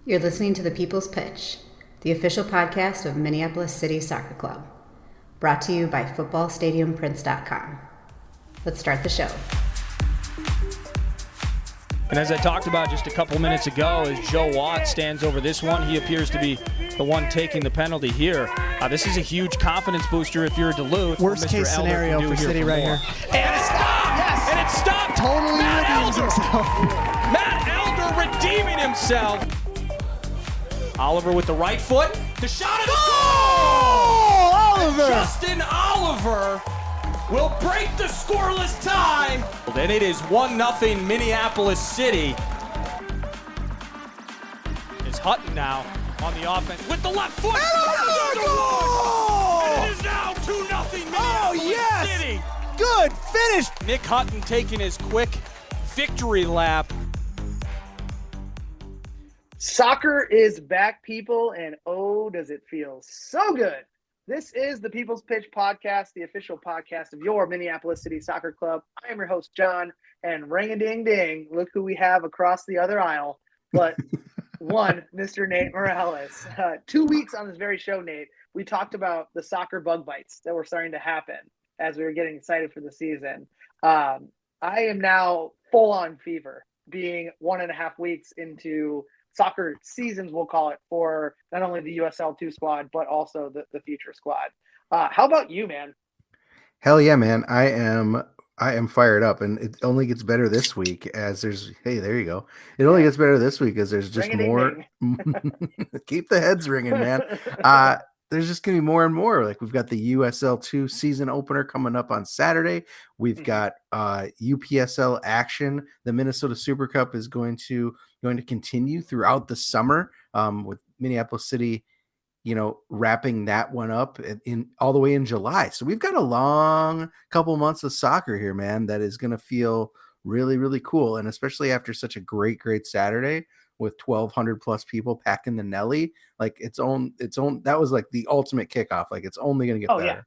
You're listening to The People's Pitch, the official podcast of Minneapolis City Soccer Club, brought to you by footballstadiumprince.com. Let's start the show. And as I talked about just a couple minutes ago, as Joe Watt stands over this one, he appears to be the one taking the penalty here. This is a huge confidence booster if you're Duluth. Worst case scenario for City right here. And it stopped! Yes! And it stopped! Totally redeems himself. Matt Elder redeeming himself. Oliver with the right foot. The shot is goal! Oliver! Justin Oliver will break the scoreless tie. And it is 1-0 Minneapolis City. Is Hutton now on the offense with the left foot. Goal! And it is now 2-0 Minneapolis yes! City. Good finish. Nick Hutton taking his quick victory lap. Soccer is back, people, and oh, does it feel so good. This is the People's Pitch Podcast, the official podcast of your Minneapolis City Soccer Club. I am your host, John, and ring-a-ding-ding, look who we have across the other aisle, but one, Mr. Nate Morales. 2 weeks on this very show, Nate, we talked about the soccer bug bites that were starting to happen as we were getting excited for the season. I am now full-on fever, being 1.5 weeks into soccer seasons, we'll call it, for not only the USL2 squad, but also the future squad. How about you, man? Hell yeah, man. I am fired up, and it only gets better this week as there's, hey, there you go. It only gets better this week as there's just more. Keep the heads ringing, man. There's just going to be more and more. Like, we've got the USL2 season opener coming up on Saturday. We've got UPSL action. The Minnesota Super Cup is going to continue throughout the summer, with Minneapolis City, wrapping that one up in all the way in July. So we've got a long couple months of soccer here, man, that is going to feel really, really cool. And especially after such a great Saturday with 1,200 plus people packing the Nelly, like its own, that was like the ultimate kickoff. Like, it's only going to get better. Yeah.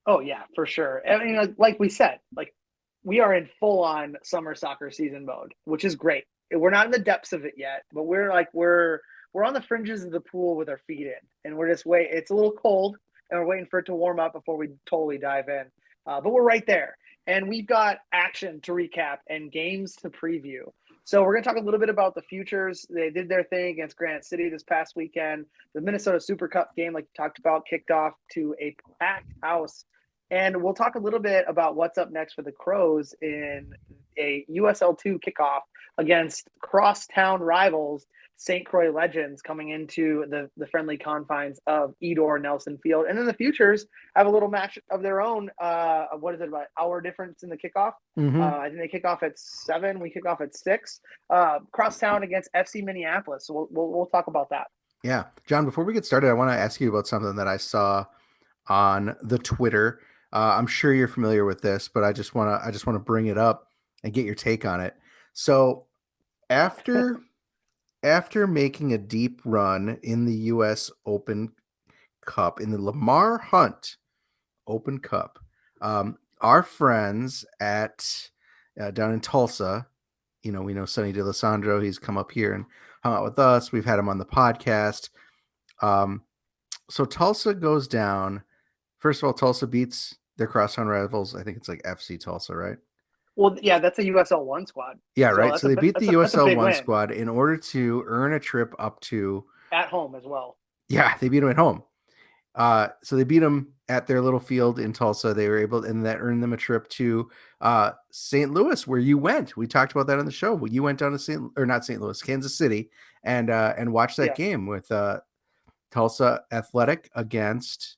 Oh yeah, for sure. I mean, like we said, like, we are in full on summer soccer season mode, which is great. We're not in the depths of it yet, but we're on the fringes of the pool with our feet in, and we're just waiting. It's a little cold, and we're waiting for it to warm up before we totally dive in. But we're right there, and we've got action to recap and games to preview. So we're going to talk a little bit about the futures. They did their thing against Granite City this past weekend. The Minnesota Super Cup game, like you talked about, kicked off to a packed house. And we'll talk a little bit about what's up next for the Crows in a USL2 kickoff against crosstown rivals St. Croix Legends coming into the friendly confines of Edor Nelson Field. And then the Futures have a little match of their own. What is it, about hour difference in the kickoff? Mm-hmm. I think they kick off at 7. We kick off at 6. Crosstown against FC Minneapolis. So we'll talk about that. Yeah. John, before we get started, I want to ask you about something that I saw on the Twitter. I'm sure you're familiar with this, but I just want to bring it up and get your take on it. So after making a deep run in the U.S. Open Cup, in the Lamar Hunt Open Cup, our friends at down in Tulsa, we know Sonny DeLisandro. He's come up here and hung out with us. We've had him on the podcast. So Tulsa goes down. First of all, Tulsa beats their crosstown rivals. I think it's like FC Tulsa, right? Well, yeah, that's a USL1 squad. Yeah, right. So they beat the USL1 squad squad in order to earn a trip up to... At home as well. Yeah, they beat them at home. So they beat them at their little field in Tulsa. They were able, and that earned them a trip to St. Louis, where you went. We talked about that on the show. Well, you went down to Kansas City, and watched that game with Tulsa Athletic against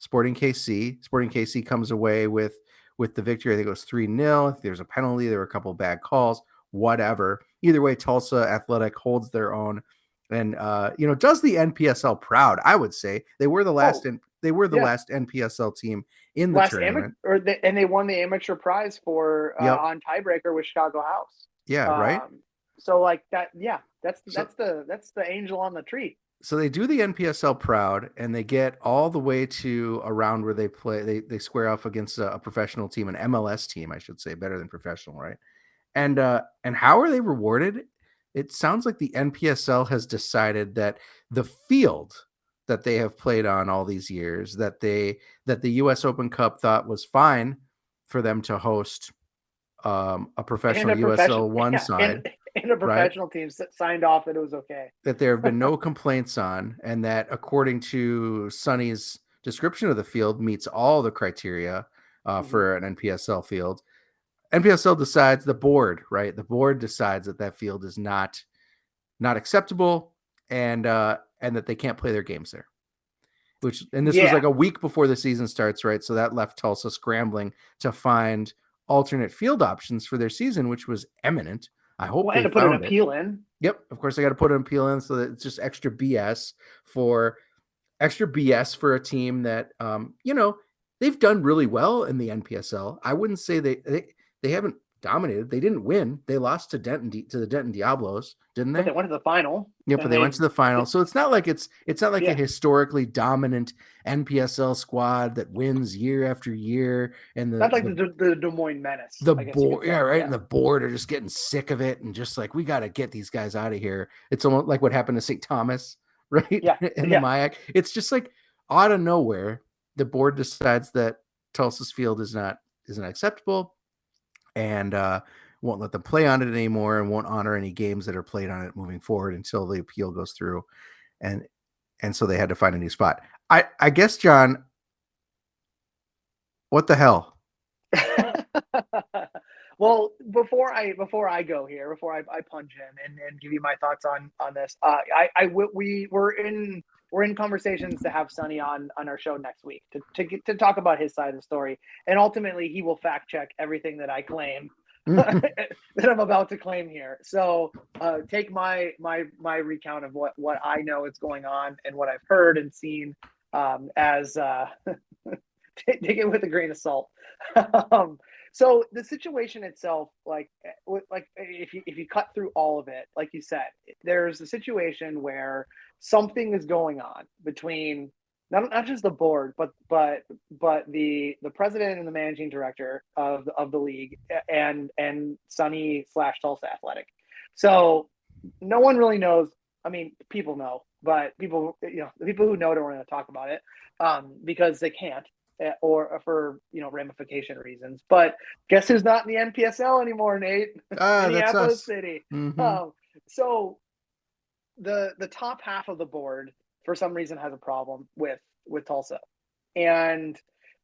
Sporting KC. Sporting KC comes away with the victory. I think it was 3-0. There's a penalty. There were a couple of bad calls, whatever. Either way, Tulsa Athletic holds their own and, does the NPSL proud. I would say they were the last, last NPSL team in the tournament. And they won the amateur prize for on tiebreaker with Chicago House. Yeah. Right. So like that. Yeah, that's the angel on the tree. So they do the NPSL proud, and they get all the way to a round where they play. They square off against a professional team, an MLS team, I should say, better than professional, right? And how are they rewarded? it sounds like the NPSL has decided that the field that they have played on all these years, that the U.S. Open Cup thought was fine for them to host a professional USL one side, and a right? professional team signed off that it was okay. That there have been no complaints on, and that according to Sonny's description of the field meets all the criteria for an NPSL field. NPSL decides, the board decides that field is not acceptable, and that they can't play their games there. This was like a week before the season starts, right? So that left Tulsa scrambling to find alternate field options for their season, which was imminent. I hope they had to put an found appeal in. Yep, of course I got to put an appeal in, so that it's just extra BS for a team that they've done really well in the NPSL. I wouldn't say they haven't dominated. They didn't win. They lost to the Denton Diablos, didn't they? But they went to the final. Yeah, but they went to the final. So it's not like a historically dominant NPSL squad that wins year after year. And not like the Des Moines Menace. The board, right? Yeah. And the board are just getting sick of it and just like, we got to get these guys out of here. It's almost like what happened to St. Thomas, right? Yeah. In the MIAC. It's just like out of nowhere, the board decides that Tulsa's field isn't acceptable, and won't let them play on it anymore, and won't honor any games that are played on it moving forward until the appeal goes through. And so they had to find a new spot. I guess, John, what the hell? Well, before I go here, before I plunge in and give you my thoughts on this, we're in conversations to have Sonny on our show next week to talk about his side of the story, and ultimately he will fact check everything that I claim that I'm about to claim here. So take my recount of what I know is going on and what I've heard and seen as take it with a grain of salt. So the situation itself, like if you cut through all of it, like you said, there's a situation where something is going on between not just the board, but the president and the managing director of the league and Sonny / Tulsa Athletic. So no one really knows. I mean, people know, but the people who know don't want to talk about it because they can't. Or for ramification reasons, but guess who's not in the NPSL anymore, Nate? Minneapolis City. Mm-hmm. So the top half of the board for some reason has a problem with Tulsa, and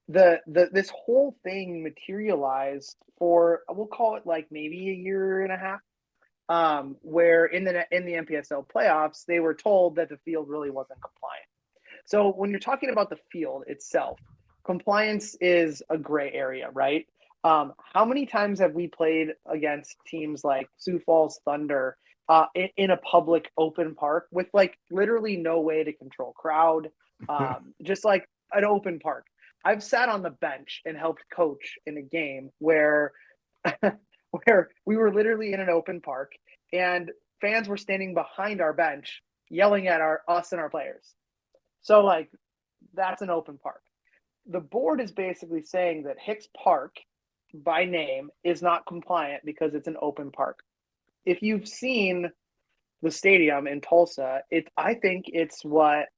this whole thing materialized for, we'll call it like maybe a year and a half, where in the NPSL playoffs they were told that the field really wasn't compliant. So when you're talking about the field itself, compliance is a gray area, right? How many times have we played against teams like Sioux Falls Thunder in a public open park with like literally no way to control crowd, just like an open park? I've sat on the bench and helped coach in a game where we were literally in an open park and fans were standing behind our bench yelling at us and our players. So like that's an open park. The board is basically saying that Hicks Park, by name, is not compliant because it's an open park. If you've seen the stadium in Tulsa, I think it's what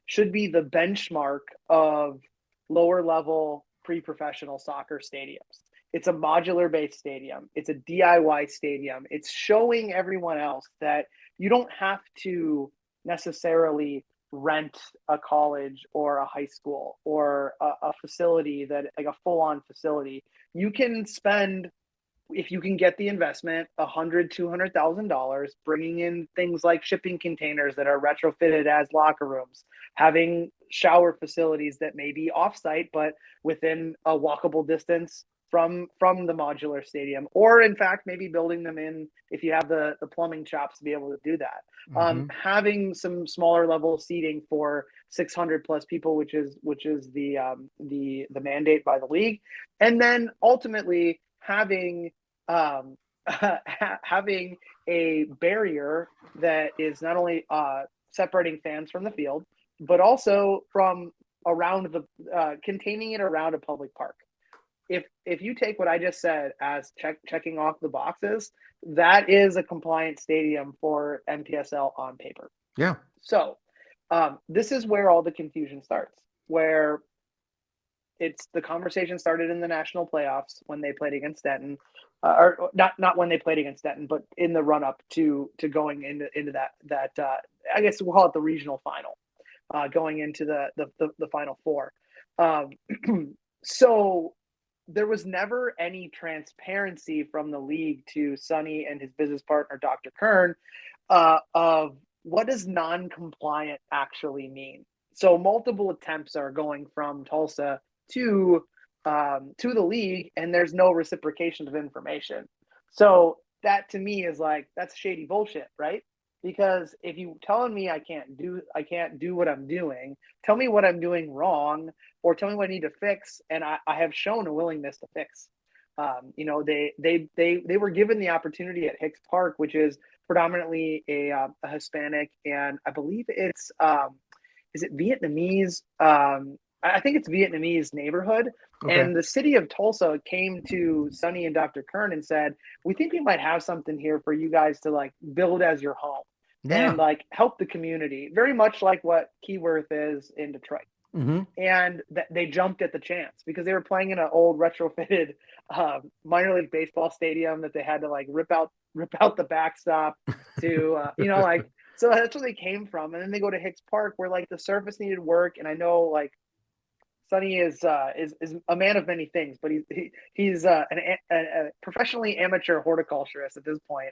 should be the benchmark of lower-level pre-professional soccer stadiums. It's a modular-based stadium. It's a DIY stadium. It's showing everyone else that you don't have to necessarily rent a college or a high school or a facility that like a full-on facility. You can spend, if you can get the investment, $100,000-$200,000, bringing in things like shipping containers that are retrofitted as locker rooms, having shower facilities that may be offsite but within a walkable distance from the modular stadium, or in fact maybe building them in if you have the plumbing chops to be able to do that. Mm-hmm. Having some smaller level seating for 600 plus people, which is the mandate by the league, and then ultimately having having a barrier that is not only separating fans from the field, but also from around containing it around a public park. If you take what I just said as checking off the boxes, that is a compliant stadium for NPSL on paper. Yeah. So this is where all the confusion starts, where it's the conversation started in the national playoffs when they played against Denton, or not when they played against Denton, but in the run up to going into that I guess we'll call it the regional final, going into the final four. So there was never any transparency from the league to Sonny and his business partner, Dr. Kern, of what does non-compliant actually mean. So multiple attempts are going from Tulsa to the league, and there's no reciprocation of information. So that to me is like, that's shady bullshit, right? Because if you telling me I can't do what I'm doing, tell me what I'm doing wrong, or tell me what I need to fix, and I have shown a willingness to fix. They were given the opportunity at Hicks Park, which is predominantly a Hispanic, and I believe it's is it Vietnamese? I think it's Vietnamese neighborhood. Okay. And the city of Tulsa came to Sonny and Dr. Kern and said, we think we might have something here for you guys to like build as your home and like help the community, very much like what Keyworth is in Detroit. Mm-hmm. And they jumped at the chance because they were playing in an old retrofitted minor league baseball stadium that they had to like rip out the backstop to like, so that's where they came from. And then they go to Hicks Park where like the surface needed work. And I know like Sonny is a man of many things, but he's a professionally amateur horticulturist at this point,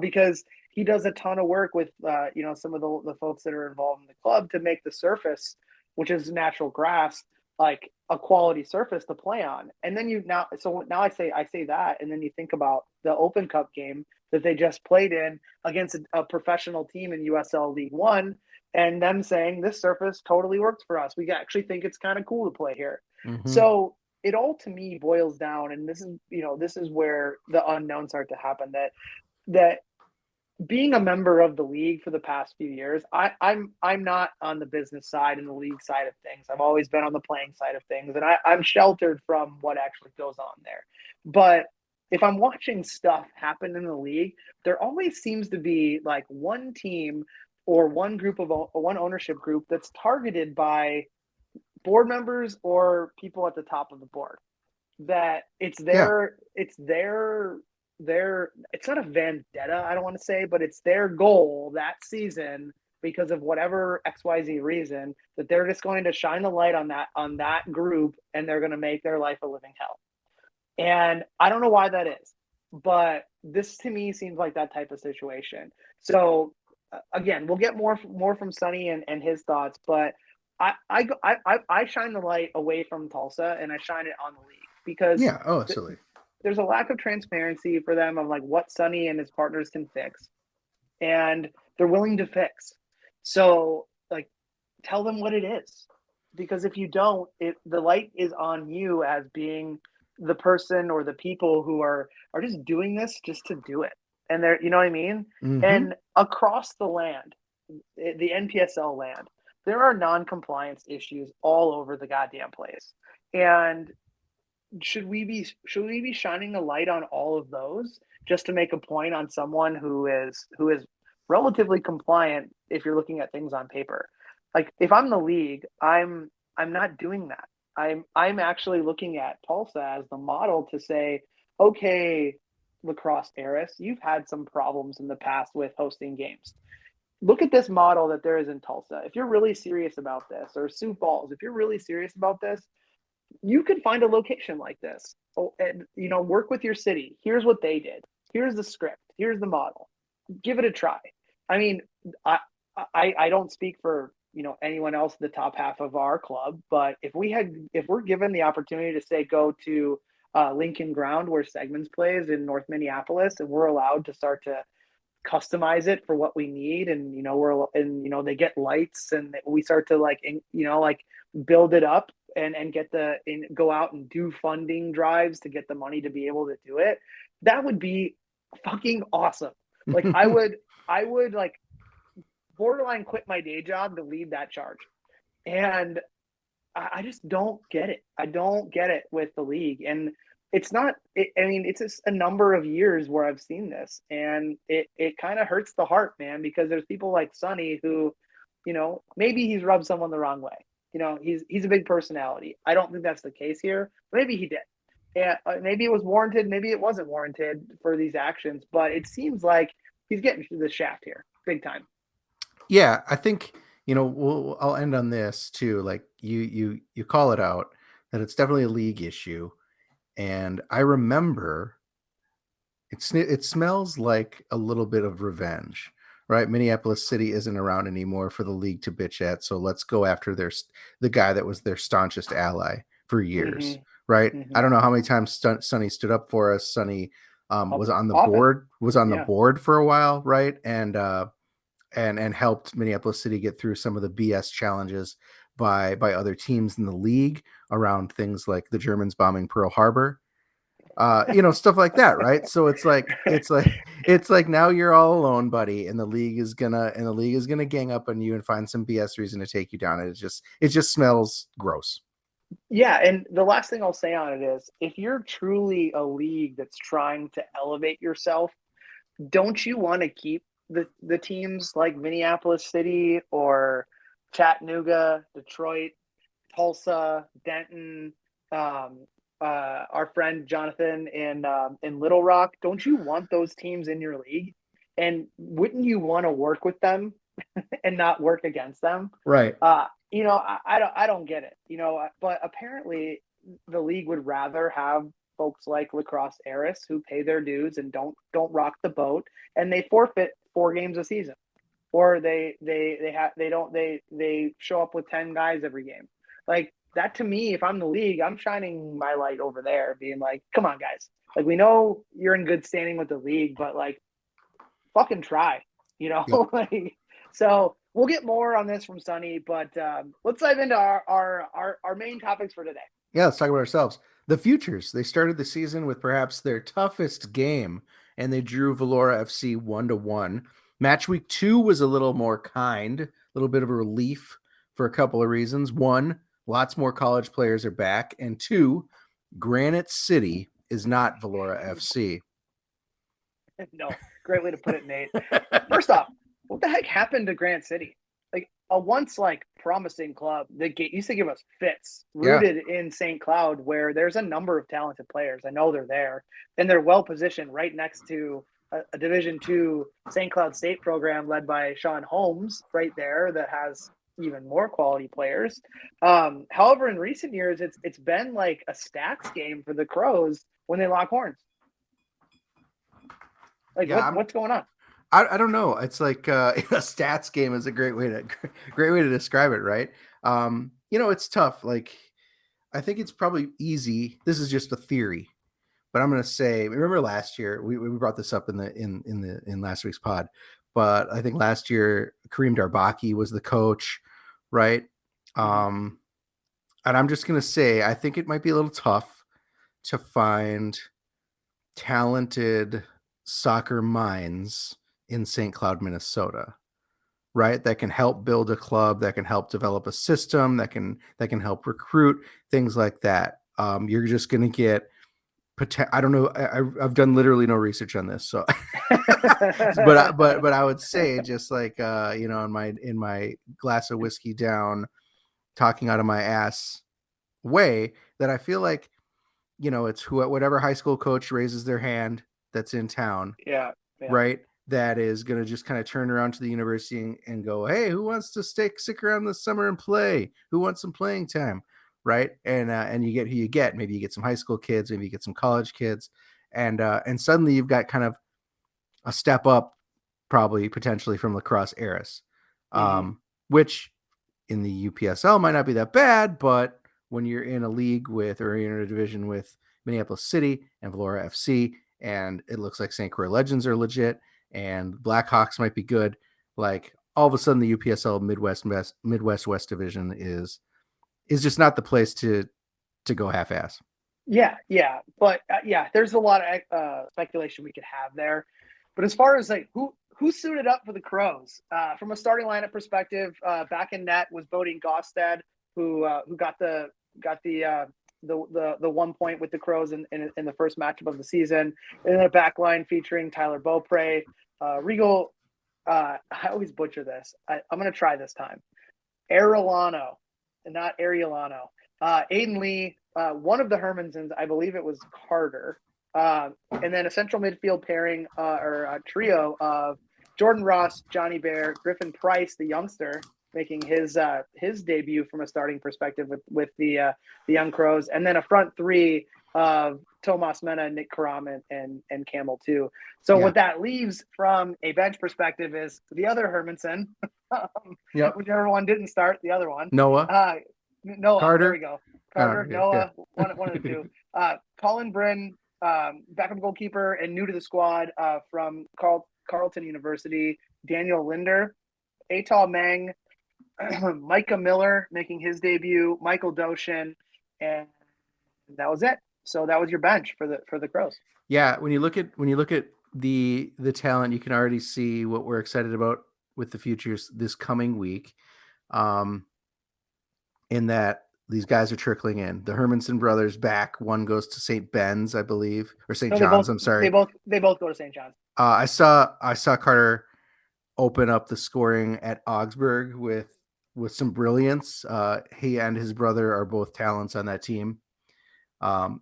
because he does a ton of work with some of the folks that are involved in the club to make the surface, which is natural grass, like a quality surface to play on. And then now I say that, and then you think about the Open Cup game that they just played in against a professional team in USL League One, and them saying this surface totally works for us. We actually think it's kind of cool to play here. Mm-hmm. So it all to me boils down, and this is where the unknowns start to happen. That being a member of the league for the past few years, I'm not on the business side and the league side of things. I've always been on the playing side of things, and I'm sheltered from what actually goes on there. But if I'm watching stuff happen in the league, there always seems to be like one team or one ownership group that's targeted by board members or people at the top of the board. That it's not a vendetta, I don't want to say, but it's their goal that season, because of whatever XYZ reason, that they're just going to shine the light on that group, and they're going to make their life a living hell. And I don't know why that is, but this to me seems like that type of situation. So again, we'll get more from Sonny and his thoughts, but I shine the light away from Tulsa and I shine it on the league, because absolutely. There's a lack of transparency for them of like what Sonny and his partners can fix, and they're willing to fix. So like, tell them what it is, because if you don't, the light is on you as being the person or the people who are just doing this just to do it. And they're, you know what I mean? Mm-hmm. And across the land, the NPSL land, there are non-compliance issues all over the goddamn place. And should we be shining a light on all of those just to make a point on someone who is relatively compliant if you're looking at things on paper? Like, if I'm the league, I'm not doing that. I'm actually looking at Tulsa as the model to say, okay, Lacrosse Eris, you've had some problems in the past with hosting games. Look at this model that there is in Tulsa. If you're really serious about this, or Sioux Falls, if you're really serious about this, you could find a location like this. And work with your city. Here's what they did. Here's the script. Here's the model. Give it a try. I mean, I don't speak for anyone else in the top half of our club, but if we're given the opportunity to say go to Lincoln Ground where Segments plays in North Minneapolis, and we're allowed to start to customize it for what we need, and they get lights, and we start to build it up and go out and do funding drives to get the money to be able to do it. That would be fucking awesome. Like, I would like borderline quit my day job to lead that charge. And I just don't get it. I don't get it with the league. And it's not. It's just a number of years where I've seen this, and it kind of hurts the heart, man, because there's people like Sonny who, maybe he's rubbed someone the wrong way. He's a big personality. I don't think that's the case here. Maybe he did. Yeah, maybe it was warranted. Maybe it wasn't warranted for these actions, but it seems like he's getting through the shaft here, big time. Yeah, I think I'll end on this too. Like you call it out that it's definitely a league issue, and I remember it smells like a little bit of revenge, right? Minneapolis City isn't around anymore for the league to bitch at, so let's go after the guy that was their staunchest ally for years, right? I don't know how many times Sonny stood up for us. Sonny was on the board for a while, right? And helped Minneapolis City get through some of the BS challenges by other teams in the league around things like the Germans bombing Pearl Harbor, stuff like that, right? So it's like now you're all alone, buddy, and the league is gonna gang up on you and find some BS reason to take you down. And it just smells gross. Yeah, and the last thing I'll say on it is, if you're truly a league that's trying to elevate yourself, don't you want to keep the teams like Minneapolis City or Chattanooga, Detroit, Tulsa, Denton, our friend Jonathan in Little Rock? Don't you want those teams in your league? And wouldn't you want to work with them and not work against them? Right. I don't get it. But apparently the league would rather have folks like Lacrosse Heiress who pay their dues and don't rock the boat, and they forfeit 4 games a season, or they show up with 10 guys every game. Like that, to me, if I'm the league, I'm shining my light over there, being like, come on, guys. Like, we know you're in good standing with the league, but like, fucking try, Yep. like, so we'll get more on this from Sonny, but let's dive into our main topics for today. Yeah, let's talk about ourselves. The Futures, they started the season with perhaps their toughest game, and they drew Valora FC 1-1. Matchweek 2 was a little more kind, a little bit of a relief for a couple of reasons. 1, lots more college players are back, and 2, Granite City is not Valora FC. No, great way to put it, Nate. First off, what the heck happened to Granite City? Like a once promising club that used to give us fits, rooted in St. Cloud, where there's a number of talented players. I know they're there, and they're well positioned right next to a Division II St. Cloud State program led by Sean Holmes right there that has even more quality players. However, in recent years, it's been like a stats game for the Crows when they lock horns. Like, what's going on? I don't know. It's like a stats game is a great way to describe it, right? It's tough. Like, I think it's probably easy. This is just a theory, but I'm going to say, remember last year we brought this up in last week's pod, but I think last year Kareem Darbaki was the coach, right? And I'm just going to say, I think it might be a little tough to find talented soccer minds in St. Cloud, Minnesota, right? That can help build a club, that can help develop a system, that can help recruit, things like that. You're just going to get, I don't know. I've done literally no research on this, so, but I would say, just like, in my glass of whiskey down, talking out of my ass way, that I feel like, it's whatever high school coach raises their hand that's in town. Yeah. Right. That is going to just kind of turn around to the university and go, hey, who wants to stick around this summer and play? Who wants some playing time? Right. And you get who you get. Maybe you get some high school kids, maybe you get some college kids. And suddenly you've got kind of a step up, probably potentially from Lacrosse Heiress, which in the UPSL might not be that bad, but when you're in a league or you're in a division with Minneapolis City and Valora FC, and it looks like St. Croix Legends are legit, and Blackhawks might be good, like all of a sudden the UPSL Midwest West Division is just not the place to go half-ass. Yeah, but there's a lot of speculation we could have there. But as far as like who suited up for the Crows from a starting lineup perspective, back in net was Bodie Gostad, who got the the 1 point with the Crows in the first matchup of the season. And then a back line featuring Tyler Beaupre, Regal. I always butcher this. I'm going to try this time. Arellano, not Arielano. Aiden Lee, one of the Hermansons, I believe it was Carter. And then a central midfield pairing or a trio of Jordan Ross, Johnny Bear, Griffin Price, the youngster, making his debut from a starting perspective with the Young Crows, and then a front three of Tomas Mena, Nick Karam, and Campbell too. So what that leaves from a bench perspective is the other Hermanson, whichever one didn't start, the other one. Noah. Noah. Carter. There we go. Carter, Noah, one of the two. Colin Bryn, backup goalkeeper and new to the squad from Carleton University. Daniel Linder, Atal Meng, Micah Miller making his debut, Michael Doshin, and that was it. So that was your bench for the Crows. Yeah, when you look at the talent, you can already see what we're excited about with the futures this coming week. In that these guys are trickling in. The Hermanson brothers back. One goes to St. Ben's, I believe, or St. John's. I'm sorry. They both go to St. John's. I saw Carter open up the scoring at Augsburg with some brilliance. He and his brother are both talents on that team.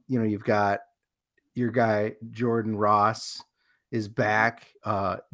You've got your guy Jordan Ross is back.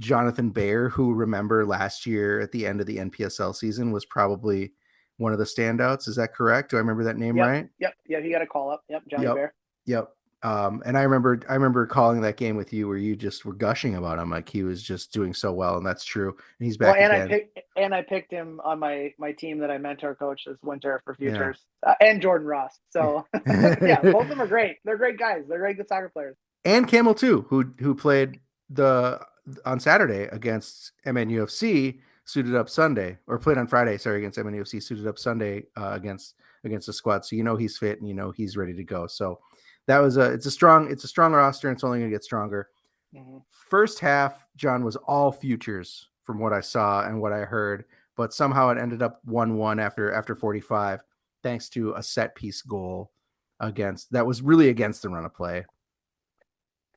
Jonathan Bayer, who remember last year at the end of the NPSL season was probably one of the standouts. Is that correct? Do I remember that name right? Yep. Yeah, he got a call up. Yep, Johnny Bear. Yep. And I remember calling that game with you where you just were gushing about him, like he was just doing so well, and that's true. And he's back again. I picked him on my team that I mentor coach this winter for futures, and Jordan Ross. So yeah, both of them are great. They're great guys. They're great good soccer players. And Campbell too, who played on Saturday against MNUFC, suited up Sunday, or played on Friday, against MNUFC, suited up Sunday against the squad. So he's fit and he's ready to go. So that was it's a strong roster, and it's only going to get stronger. Mm-hmm. First half, John, was all futures from what I saw and what I heard, but somehow it ended up 1-1 after 45, thanks to a set piece goal that was really against the run of play.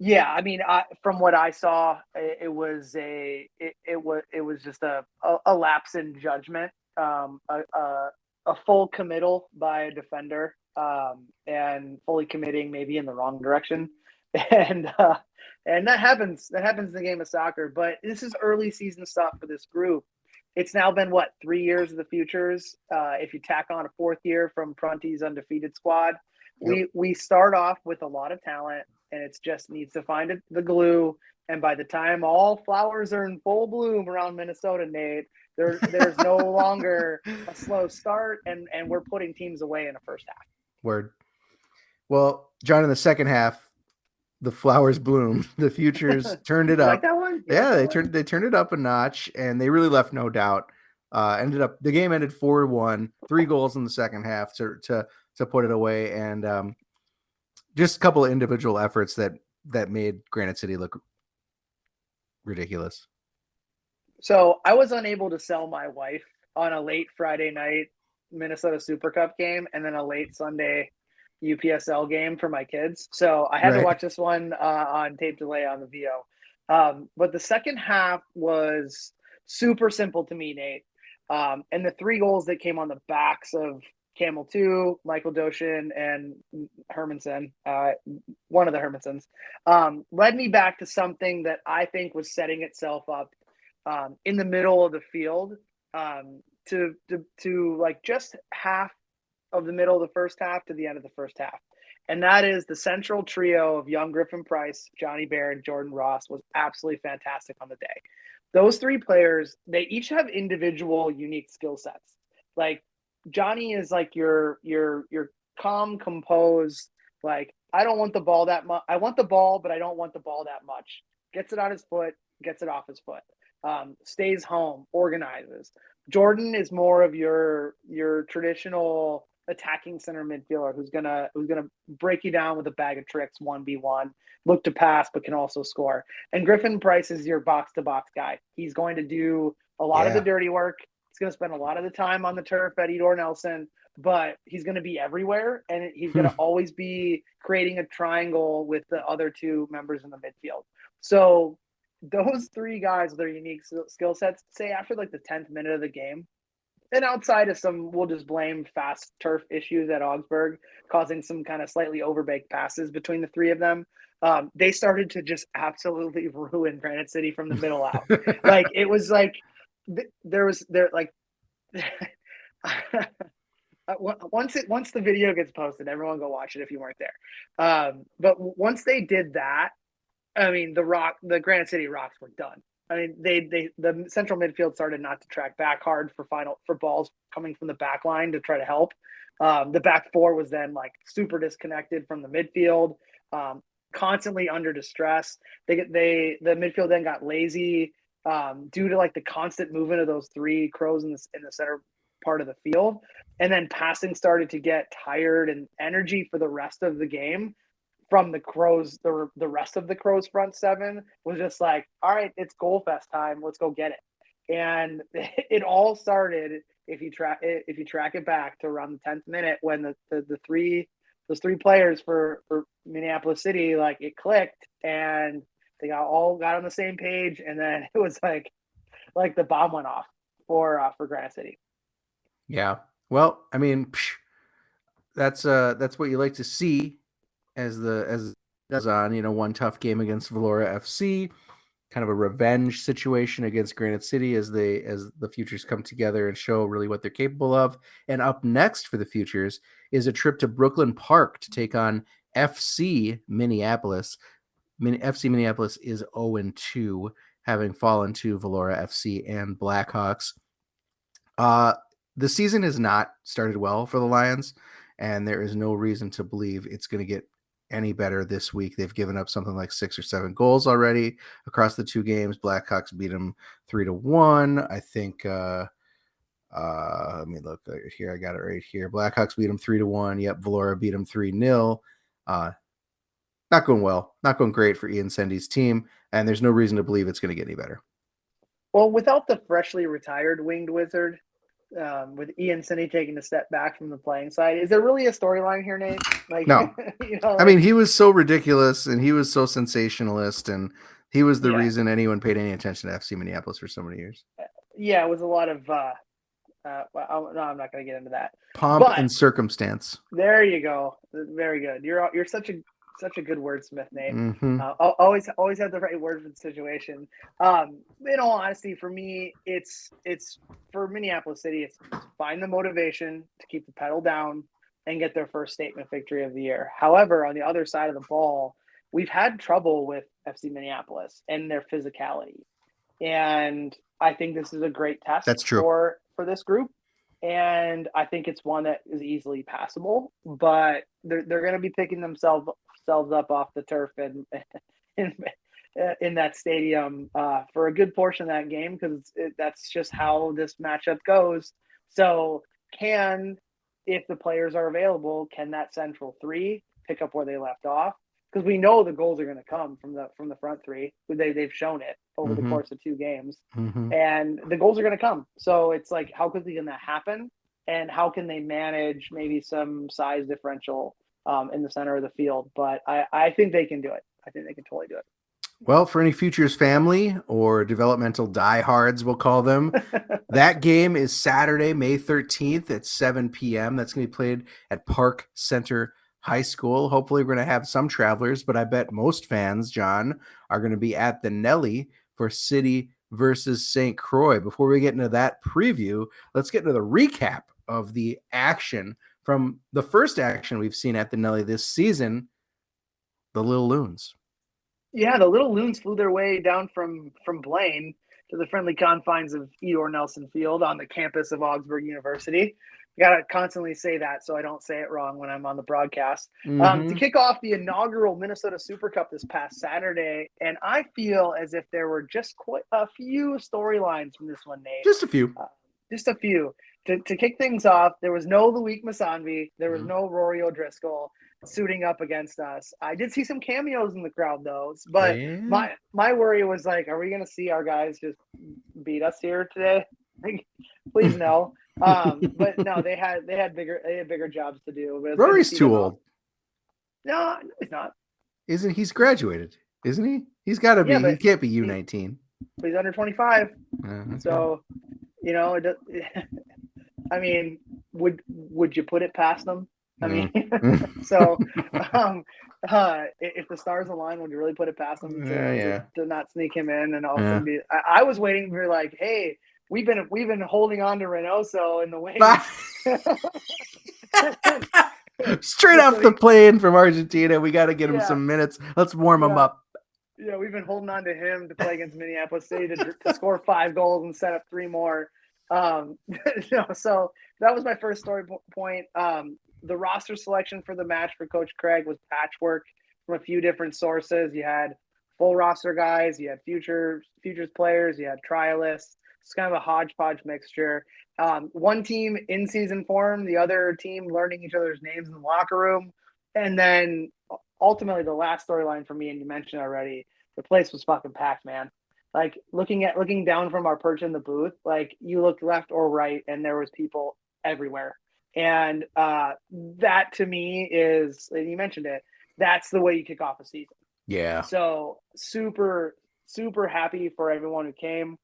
Yeah, I mean, from what I saw, it was just a lapse in judgment, a full committal by a defender, and fully committing maybe in the wrong direction, and that happens in the game of soccer. But this is early season stuff for this group. It's now been 3 years of the futures. If you tack on a fourth year from Prunty's undefeated squad, we start off with a lot of talent. And it just needs to find the glue. And by the time all flowers are in full bloom around Minnesota, Nate, there's no longer a slow start, and we're putting teams away in the first half. Word. Well, John, in the second half, the flowers bloomed. The futures turned it up. Like that one? Yeah, they turned it up a notch, and they really left no doubt. The game ended 4-1, 3 goals in the second half to put it away, and just a couple of individual efforts that made Granite City look ridiculous. So I was unable to sell my wife on a late Friday night Minnesota Super Cup game and then a late Sunday UPSL game for my kids. So I had to watch this one on tape delay on the VO. But the second half was super simple to me, Nate. And the 3 goals that came on the backs of Campbell 2, Michael Doshin, and Hermanson, one of the Hermansons, led me back to something that I think was setting itself up in the middle of the field to like just half of the middle of the first half to the end of the first half. And that is the central trio of young Griffin Price, Johnny Bear, and Jordan Ross was absolutely fantastic on the day. Those 3 players, they each have individual unique skill sets. Like Johnny is like your calm, composed, like, I don't want the ball that much. I want the ball, but I don't want the ball that much. Gets it on his foot, gets it off his foot. Stays home, organizes. Jordan is more of your traditional attacking center midfielder who's gonna break you down with a bag of tricks 1v1, look to pass but can also score. And Griffin Price is your box to box guy. He's going to do a lot of the dirty work. He's going to spend a lot of the time on the turf at Edor Nelson, but he's going to be everywhere, and he's going to always be creating a triangle with the other two members in the midfield. So those three guys with their unique skill sets, say after like the 10th minute of the game, and outside of some, we'll just blame fast turf issues at Augsburg, causing some kind of slightly overbaked passes between the three of them. They started to just absolutely ruin Granite City from the middle out. Like it was like once the video gets posted, everyone go watch it if you weren't there. But once they did that, I mean, the Granite City Rocks were done. I mean, the central midfield started not to track back hard for balls coming from the back line to try to help. The back four was then like super disconnected from the midfield, constantly under distress. The midfield then got lazy due to like the constant movement of those three crows in the center part of the field, and then passing started to get tired, and energy for the rest of the game from the Crows, the rest of the Crows front seven was just like, all right, it's goal fest time. Let's go get it. And it all started, if you track it back to around the 10th minute, when those three players for Minneapolis City, like it clicked and they got on the same page, and then it was like the bomb went off for Granite City. Yeah. Well, I mean, that's what you like to see as it goes on. One tough game against Valora FC, kind of a revenge situation against Granite City as the Futures come together and show really what they're capable of. And up next for the Futures is a trip to Brooklyn Park to take on FC Minneapolis. FC Minneapolis is 0-2, having fallen to Valora FC and Blackhawks. The season has not started well for the Lions, and there is no reason to believe it's going to get any better this week. They've given up something like 6 or 7 goals already across the 2 games. Blackhawks beat them 3-1. I think, let me look here. I got it right here. Blackhawks beat them 3-1. Yep. Valora beat them 3-0. Not going well, not going great for Ian Sendy's team. And there's no reason to believe it's going to get any better. Well, without the freshly retired Winged Wizard, with Ian Sendy taking a step back from the playing side, is there really a storyline here, Nate? Like, no. I mean, he was so ridiculous and he was so sensationalist, and he was the reason anyone paid any attention to FC Minneapolis for so many years. Yeah, it was a lot of no, I'm not going to get into that. Pomp and circumstance. There you go. Very good. You're such a good wordsmith, Nate. Mm-hmm. Always have the right word for the situation. In all honesty, for me, it's for Minneapolis City. It's find the motivation to keep the pedal down and get their first statement victory of the year. However, on the other side of the ball, we've had trouble with FC Minneapolis and their physicality, and I think this is a great test. That's true. For this group. And I think it's one that is easily passable, but they're going to be picking themselves up off the turf and in that stadium for a good portion of that game, because that's just how this matchup goes. So if the players are available, can that central three pick up where they left off? Because we know the goals are going to come from the front three. They've shown it over the course of 2 games, and the goals are going to come. So it's like, how quickly can that happen? And how can they manage maybe some size differential in the center of the field? But I think they can do it. I think they can totally do it. Well, for any Futures family or developmental diehards, we'll call them, that game is Saturday, May 13th at 7 p.m. That's going to be played at Park Center High School. Hopefully we're going to have some travelers, but I bet most fans, John, are going to be at the Nelly for City versus St. Croix. Before we get into that preview, let's get into the recap of the action from the first action we've seen at the Nelly this season, the Little Loons. Yeah, the Little Loons flew their way down from Blaine to the friendly confines of Edor Nelson Field on the campus of Augsburg University. Got to constantly say that so I don't say it wrong when I'm on the broadcast. To kick off the inaugural Minnesota Super Cup this past Saturday, and I feel as if there were just quite a few storylines from this one, Nate. Just a few. To kick things off, there was no Loic Massanvi. There was no Rory O'Driscoll suiting up against us. I did see some cameos in the crowd, though. But my worry was like, are we going to see our guys just beat us here today? Like, please no. But no, they had bigger jobs to do. But Rory's too old. No, he's not. He's graduated, isn't he? He's got to be. He can't be U19. But he's under 25. Okay. So, I mean, would you put it past them? I mean, so if the stars align, would you really put it past them to not sneak him in and also be? I was waiting for like, hey, we've been holding on to Reynoso in the wings. Straight off the plane from Argentina, we got to get him some minutes. Let's warm him up. Yeah, we've been holding on to him to play against Minneapolis City to score 5 goals and set up 3 more. So that was my first story point. The roster selection for the match for Coach Craig was patchwork from a few different sources. You had full roster guys, you had futures players, you had trialists. It's kind of a hodgepodge mixture. One team in season form, the other team learning each other's names in the locker room. And then ultimately the last storyline for me, and you mentioned already, the place was fucking packed, man. Like looking down from our perch in the booth, like you looked left or right and there was people everywhere. And that to me is, and you mentioned it, that's the way you kick off a season. Yeah. So super, super happy for everyone who came.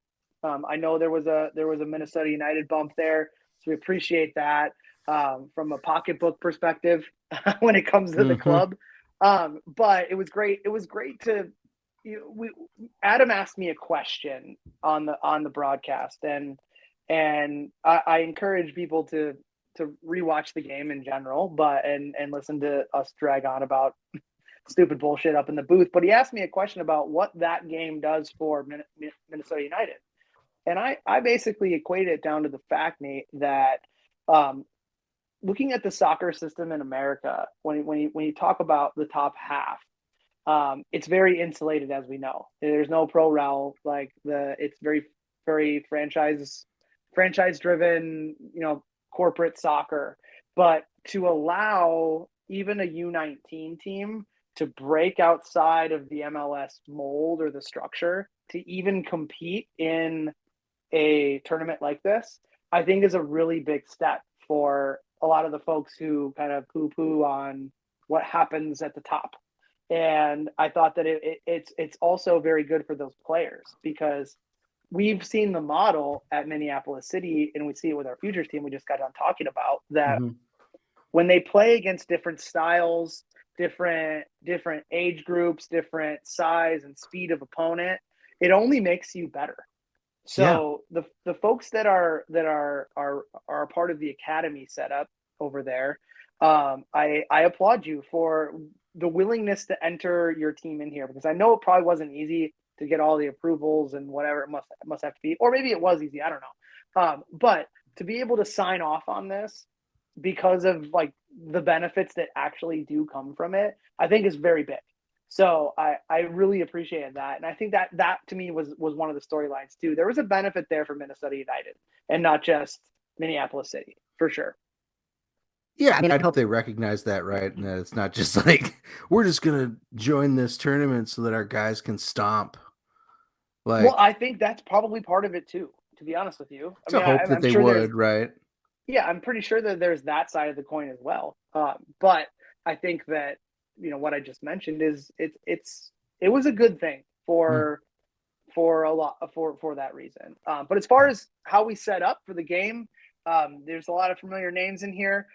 I know there was a Minnesota United bump there, so we appreciate that from a pocketbook perspective when it comes to the club. But it was great. It was great to. Adam asked me a question on the broadcast, and I encourage people to rewatch the game in general, and listen to us drag on about stupid bullshit up in the booth. But he asked me a question about what that game does for Minnesota United. And I basically equated it down to the fact, Nate, that looking at the soccer system in America, when you talk about the top half, it's very insulated, as we know. There's no pro rel, it's very, very franchise driven, corporate soccer. But to allow even a U19 team to break outside of the MLS mold or the structure to even compete in a tournament like this, I think is a really big step for a lot of the folks who kind of poo-poo on what happens at the top. And I thought that it's also very good for those players, because we've seen the model at Minneapolis City, and we see it with our futures team we just got done talking about, that when they play against different styles, different age groups, different size and speed of opponent, it only makes you better. So the folks that are a part of the academy setup over there, I applaud you for the willingness to enter your team in here, because I know it probably wasn't easy to get all the approvals and whatever it must have to be, or maybe it was easy, I don't know. But to be able to sign off on this because of like the benefits that actually do come from it, I think is very big. So I really appreciated that. And I think that to me was one of the storylines too. There was a benefit there for Minnesota United and not just Minneapolis City, for sure. Yeah, I mean, I'd hope they recognize that, right? And that it's not just like, we're just going to join this tournament so that our guys can stomp. Well, I think that's probably part of it too, to be honest with you. I hope that they would, right? Yeah, I'm pretty sure that there's that side of the coin as well. But I think that, what I just mentioned is it was a good thing for that reason. But as far as how we set up for the game, there's a lot of familiar names in here.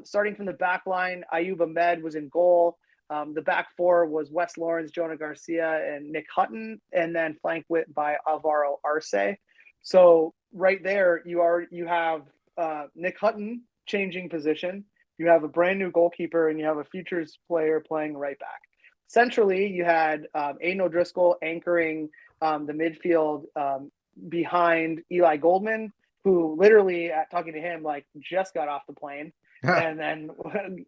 Starting from the back line, Ayub Ahmed was in goal. The back four was Wes Lawrence, Jonah Garcia, and Nick Hutton, and then flanked by Alvaro Arce. So right there, you have Nick Hutton changing position. You have a brand new goalkeeper, and you have a futures player playing right back. Centrally, you had Aiden O'Driscoll anchoring the midfield behind Eli Goldman, who literally, talking to him, just got off the plane and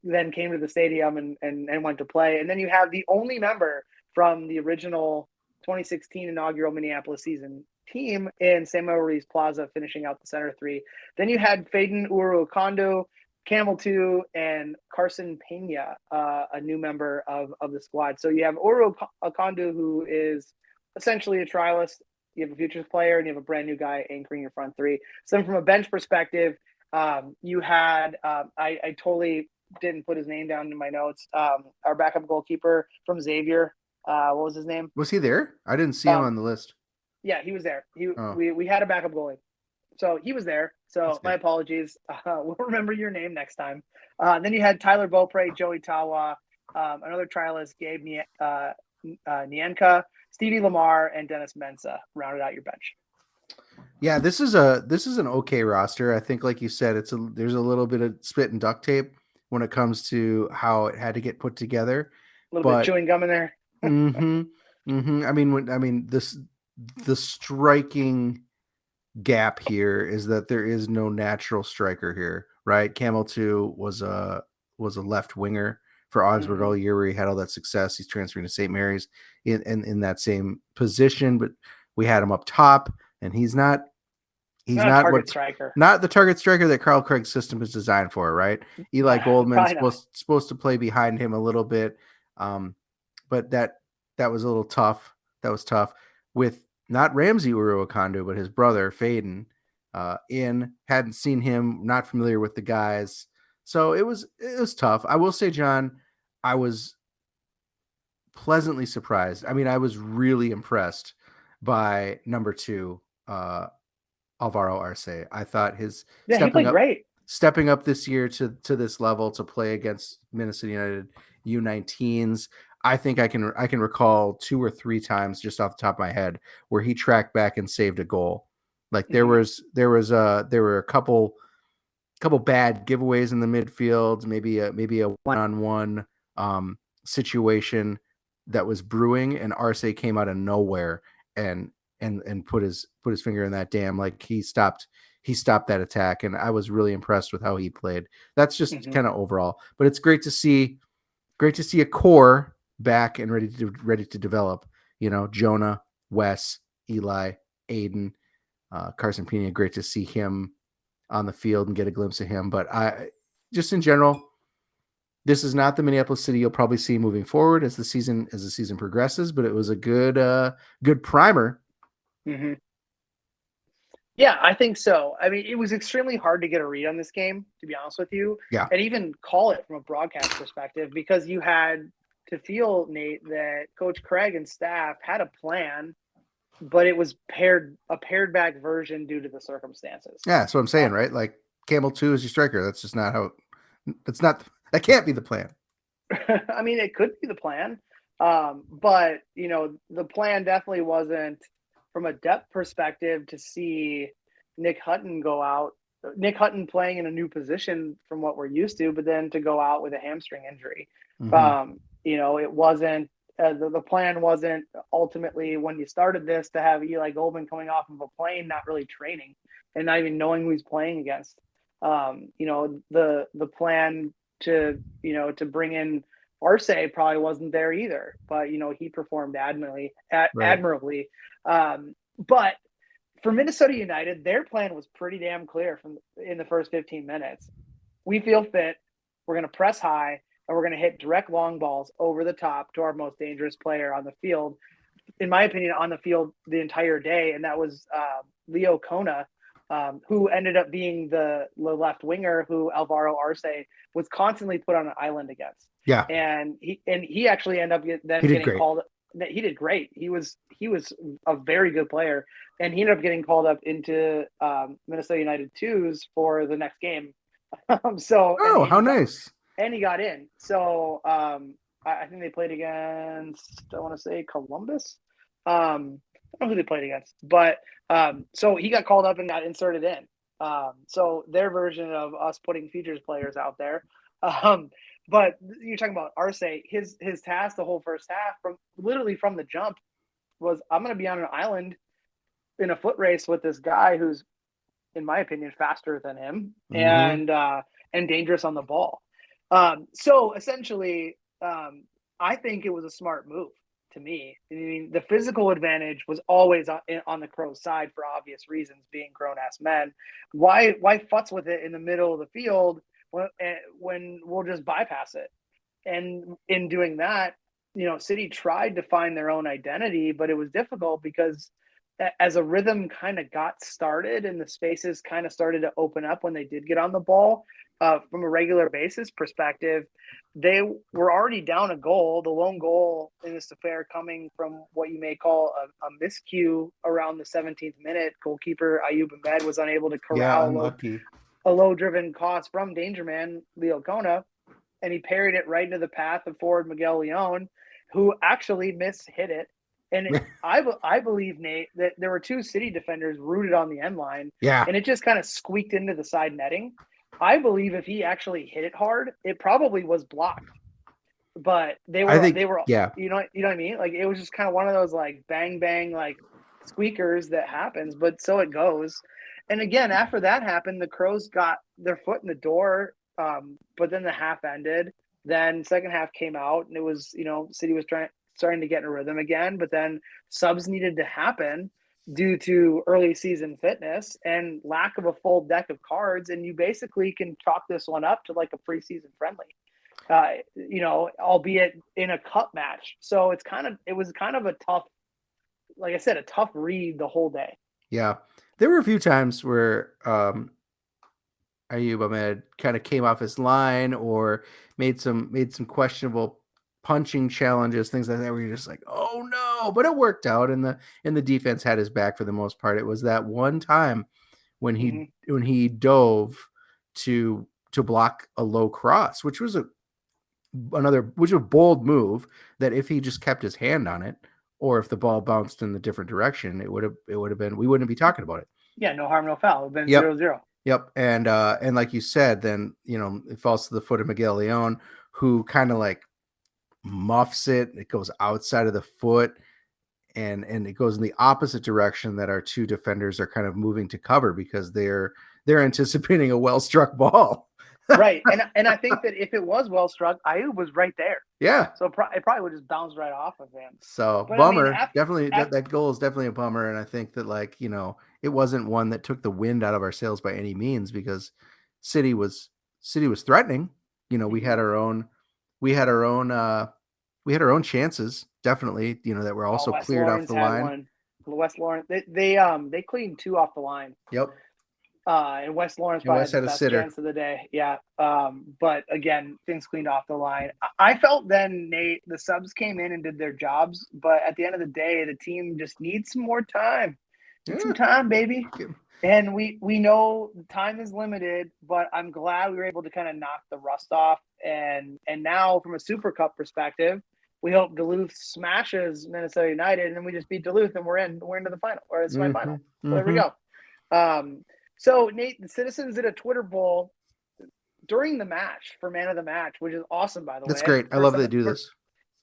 then came to the stadium and went to play. And then you have the only member from the original 2016 inaugural Minneapolis season team in Samuel Ruiz Plaza finishing out the center three. Then you had Faden Uru-Okondo, Camel 2, and Carson Pena, a new member of the squad. So you have Uru-Okondo, who is essentially a trialist. You have a futures player and you have a brand new guy anchoring your front three. So then from a bench perspective, you had I totally didn't put his name down in my notes. Our backup goalkeeper from Xavier. What was his name? Was he there? I didn't see him on the list. Yeah, he was there. We had a backup goalie. So he was there. So my apologies. We'll remember your name next time. Then you had Tyler Beaupre, Joey Tawa, another trialist, Gabe Nienka, Stevie Lamar, and Dennis Mensa rounded out your bench. Yeah, this is an okay roster. I think, like you said, there's a little bit of spit and duct tape when it comes to how it had to get put together. A little bit of chewing gum in there. I mean, the striking gap here is that there is no natural striker here, right? Camel 2 was a left winger for Augsburg all year, where he had all that success. He's transferring to St. Mary's in that same position, but we had him up top, and he's not the target striker that Carl Craig's system is designed for, right? Eli Goldman's supposed to play behind him a little bit, but that was a little tough. That was tough with not Ramsey Uruakandu, but his brother Faden hadn't seen him, not familiar with the guys. So it was tough. I will say, John, I was pleasantly surprised. I mean, I was really impressed by number 2, Alvaro Arce. I thought he played great. Stepping up this year to this level to play against Minnesota United U19s. I think I can recall 2 or 3 times just off the top of my head where he tracked back and saved a goal. Like there were a couple bad giveaways in the midfield, maybe a one-on-one situation that was brewing, and Arce came out of nowhere and put his finger in that dam. Like he stopped that attack, and I was really impressed with how he played. That's just kind of overall, but it's great to see a core back and ready to develop. You know, Jonah, Wes, Eli, Aiden, Carson Pena. Great to see him on the field and get a glimpse of him. But I just in general, this is not the Minneapolis City you'll probably see moving forward as the season progresses. But it was a good primer. Mm-hmm. Yeah, I think so. I mean, it was extremely hard to get a read on this game, to be honest with you. Yeah. And even call it from a broadcast perspective, because you had to feel, Nate, that Coach Craig and staff had a plan, but it was a pared back version due to the circumstances. Yeah, that's what I'm saying, right? Like Campbell 2 is your striker. That's just not how that can't be the plan. I mean, it could be the plan. But you know, the plan definitely wasn't, from a depth perspective, to see Nick Hutton go out. Nick Hutton playing in a new position from what we're used to, but then to go out with a hamstring injury. You know, it wasn't the plan wasn't ultimately, when you started this, to have Eli Goldman coming off of a plane, not really training and not even knowing who he's playing against. You know, the plan to bring in Arce probably wasn't there either, but you know, he performed admirably. But for Minnesota United, their plan was pretty damn clear in the first 15 minutes. We feel fit. We're going to press high, and we're going to hit direct long balls over the top to our most dangerous player on the field, in my opinion, on the field the entire day. And that was Leo Kona, who ended up being the left winger who Alvaro Arce was constantly put on an island against. Yeah. And he actually ended up getting called. He did great. He was a very good player, and he ended up getting called up into Minnesota United 2s for the next game. How nice! And he got in. So I think they played against, I want to say, Columbus. I don't know who they played against, but so he got called up and got inserted in. So their version of us putting features players out there. But you're talking about Arce. His task the whole first half, from the jump, was, I'm going to be on an island in a foot race with this guy who's, in my opinion, faster than him and dangerous on the ball. So essentially, I think it was a smart move to me. I mean, the physical advantage was always on the Crows' side for obvious reasons, being grown-ass men. Why futz with it in the middle of the field when we'll just bypass it? And in doing that, you know, City tried to find their own identity, but it was difficult because as a rhythm kind of got started and the spaces kind of started to open up when they did get on the ball, from a regular basis perspective, they were already down a goal. The lone goal in this affair coming from what you may call a miscue around the 17th minute. Goalkeeper Ayub Ahmed was unable to corral a low-driven cross from danger man Leo Kona, and he parried it right into the path of forward Miguel Leon, who actually hit it. And I believe, Nate, that there were two City defenders rooted on the end line, and it just kind of squeaked into the side netting. I believe if he actually hit it hard, it probably was blocked. But they were, you know what I mean? Like, it was just kind of one of those like bang bang like squeakers that happens, but so it goes. And again, after that happened, the Crows got their foot in the door, but then the half ended. Then second half came out, and it was, City was starting to get in a rhythm again, but then subs needed to happen due to early season fitness and lack of a full deck of cards. And you basically can chalk this one up to like a preseason friendly, albeit in a cup match. So it was kind of a tough, like I said, a tough read the whole day. Yeah. There were a few times where Ayub Ahmed kind of came off his line or made some questionable punching challenges, things like that, where you're just like, oh no, but it worked out, and the defense had his back for the most part. It was that one time when he dove to block a low cross, which was a bold move, that if he just kept his hand on it, or if the ball bounced in the different direction, it would have been, we wouldn't be talking about it. Yeah, no harm, no foul. It would have been 0-0. Yep. And like you said, then, it falls to the foot of Miguel Leon, who kind of like muffs it. It goes outside of the foot, and it goes in the opposite direction that our two defenders are kind of moving to cover, because they're anticipating a well-struck ball. Right. And I think that if it was well-struck, Ayub was right there. Yeah. So it probably would just bounce right off of him. So, but bummer. Definitely, that goal is definitely a bummer. And I think that, like, it wasn't one that took the wind out of our sails by any means, because City was threatening. We had our own chances, definitely, that were also cleared off the line. West Lawrence, they cleaned two off the line. Yep. And West Lawrence probably had the best chance of the day. Yeah. But again, things cleaned off the line. I felt then, Nate, the subs came in and did their jobs, but at the end of the day, the team just needs some more time. Some time, baby. And we know time is limited, but I'm glad we were able to kind of knock the rust off. And now, from a Super Cup perspective, we hope Duluth smashes Minnesota United, and then we just beat Duluth, and we're into the final, or the semifinal. So there we go. So, Nate, the Citizens did a Twitter poll during the match for man of the match, which is awesome, by the way. That's great. I love that they do this.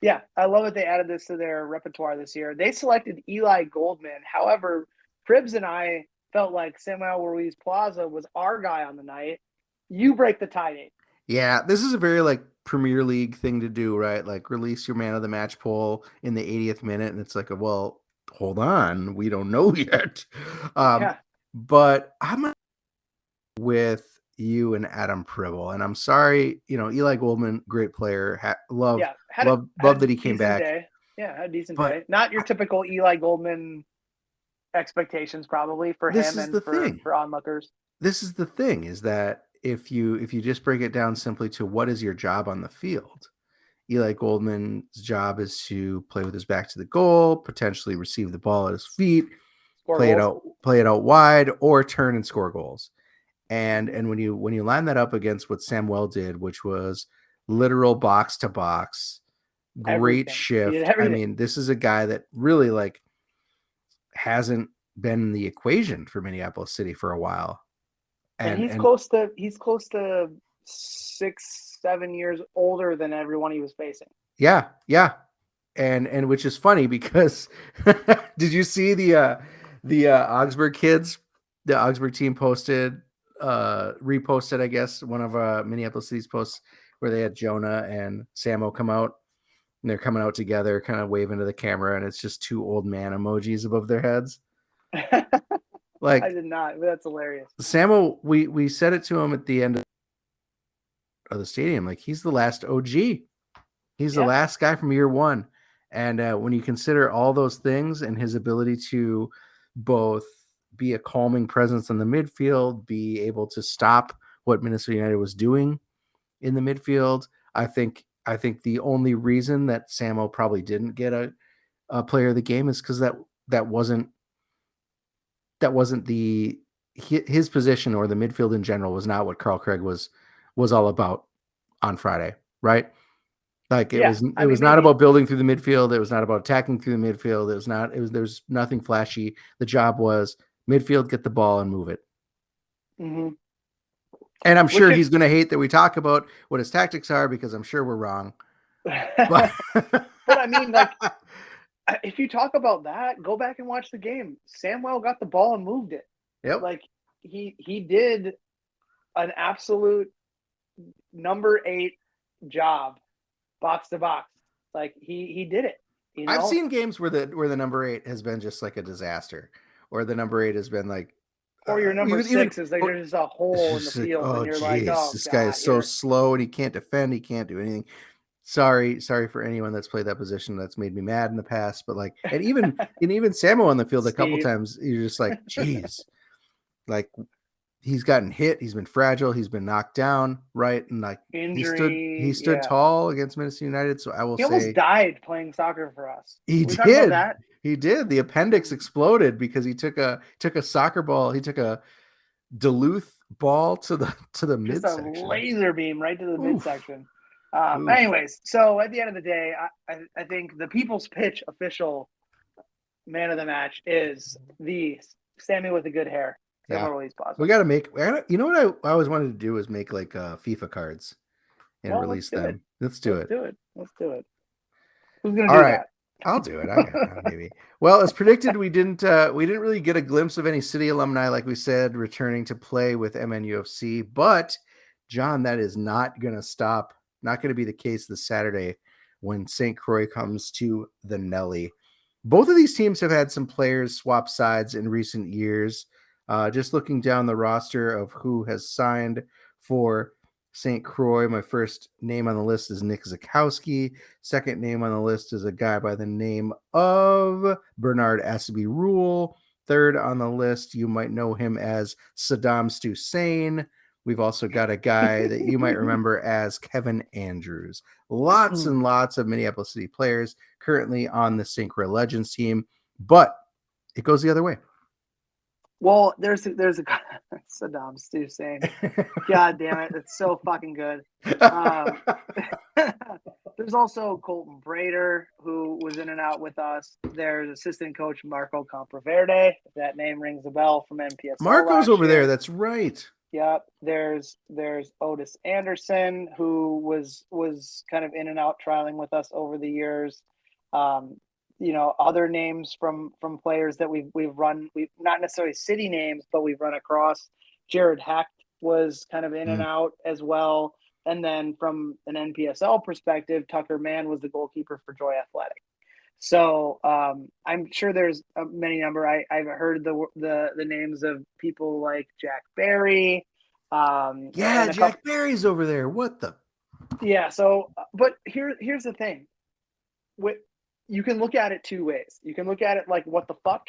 Yeah, I love that they added this to their repertoire this year. They selected Eli Goldman. However, Cribs and I felt like Samuel Ruiz Plaza was our guy on the night. You break the tie, Nate. Yeah, this is a very, like, Premier League thing to do, right? Like, release your man of the match poll in the 80th minute, and it's like, well, hold on, we don't know yet. But I'm with you and Adam Pribble, and I'm sorry, Eli Goldman, great player, love that he came back. Day. Yeah, had a decent day. Not your typical Eli Goldman expectations, probably, for him and for onlookers. This is the thing, is that if you just break it down simply to what is your job on the field, Eli Goldman's job is to play with his back to the goal, potentially receive the ball at his feet, play it out wide, or turn and score goals. And when you line that up against what Samuel did, which was literal box to box, great shift. I mean, this is a guy that really, like, hasn't been in the equation for Minneapolis City for a while. And he's close to 6-7 years older than everyone he was facing. Yeah. And which is funny, because did you see the Augsburg kids? The Augsburg team reposted, I guess, one of Minneapolis City's posts, where they had Jonah and Samo come out, and they're coming out together, kind of waving to the camera, and it's just two old man emojis above their heads. Like, I did not, but that's hilarious. Samo, we said it to him at the end of the stadium, like, he's the last OG. He's the last guy from year one. And when you consider all those things and his ability to both be a calming presence in the midfield, be able to stop what Minnesota United was doing in the midfield. I think the only reason that Samo probably didn't get a player of the game is because that wasn't his position, or the midfield in general was not what Carl Craig was all about on Friday, right? Like it was not about building through the midfield. It was not about attacking through the midfield. There's nothing flashy. The job was midfield, get the ball and move it. Mm-hmm. And I'm sure he's going to hate that we talk about what his tactics are, because I'm sure we're wrong. But I mean, like, if you talk about that, go back and watch the game. Samwell got the ball and moved it. Yep. Like he did an absolute number 8 job, box to box. Like he did it. You know? I've seen games where the number 8 has been just like a disaster, or the number 8 has been like, or your number 6 is like there's just a hole in the field, and you're like, oh, this guy is so slow and he can't defend, he can't do anything. Sorry for anyone that's played that position. That's made me mad in the past, but like, and even Samo on the field a couple times, you're just like, geez, like he's gotten hit, he's been fragile, he's been knocked down, right? And like injury, he stood tall against Minnesota United. So I will say he almost died playing soccer for us. He did. He did. The appendix exploded because he took a soccer ball. He took a Duluth ball to the midsection. A laser beam right to the midsection. Anyways, so at the end of the day, I think the People's Pitch official man of the match is the Sammy with the good hair. Yeah. We got to make. You know what I always wanted to do is make like FIFA cards and release them. Let's do it. Let's do it. Who's gonna do that? I'll do it. Maybe. Well, as predicted, we didn't really get a glimpse of any City alumni, like we said, returning to play with MNUFC. But John, that is not going to stop. Not going to be the case this Saturday when St. Croix comes to the Nelly. Both of these teams have had some players swap sides in recent years. Just looking down the roster of who has signed for St. Croix, my first name on the list is Nick Zakowski. Second name on the list is a guy by the name of Bernard Asaby Rule. Third on the list, you might know him as Saddam Hussein. We've also got a guy that you might remember as Kevin Andrews. Lots and lots of Minneapolis City players currently on the St. Croix Legends team, but it goes the other way. Well, there's a guy, Saddam Hussein. God damn it, it's so fucking good. There's also Colton Brader, who was in and out with us. There's assistant coach Marco Compraverde. If that name rings a bell from NPSL. Marco's over there. That's right. Yep. There's Otis Anderson, who was kind of in and out trialing with us over the years. Other names from players that we've run, we've not necessarily city names, but we've run across. Jared Hecht was kind of in and out as well. And then from an NPSL perspective, Tucker Mann was the goalkeeper for Joy Athletic. So I'm sure there's a many number. I've heard the names of people like Jack Barry. Jack Barry's over there. What the? Yeah. So, but here's the thing. You can look at it two ways. You can look at it like, what the fuck?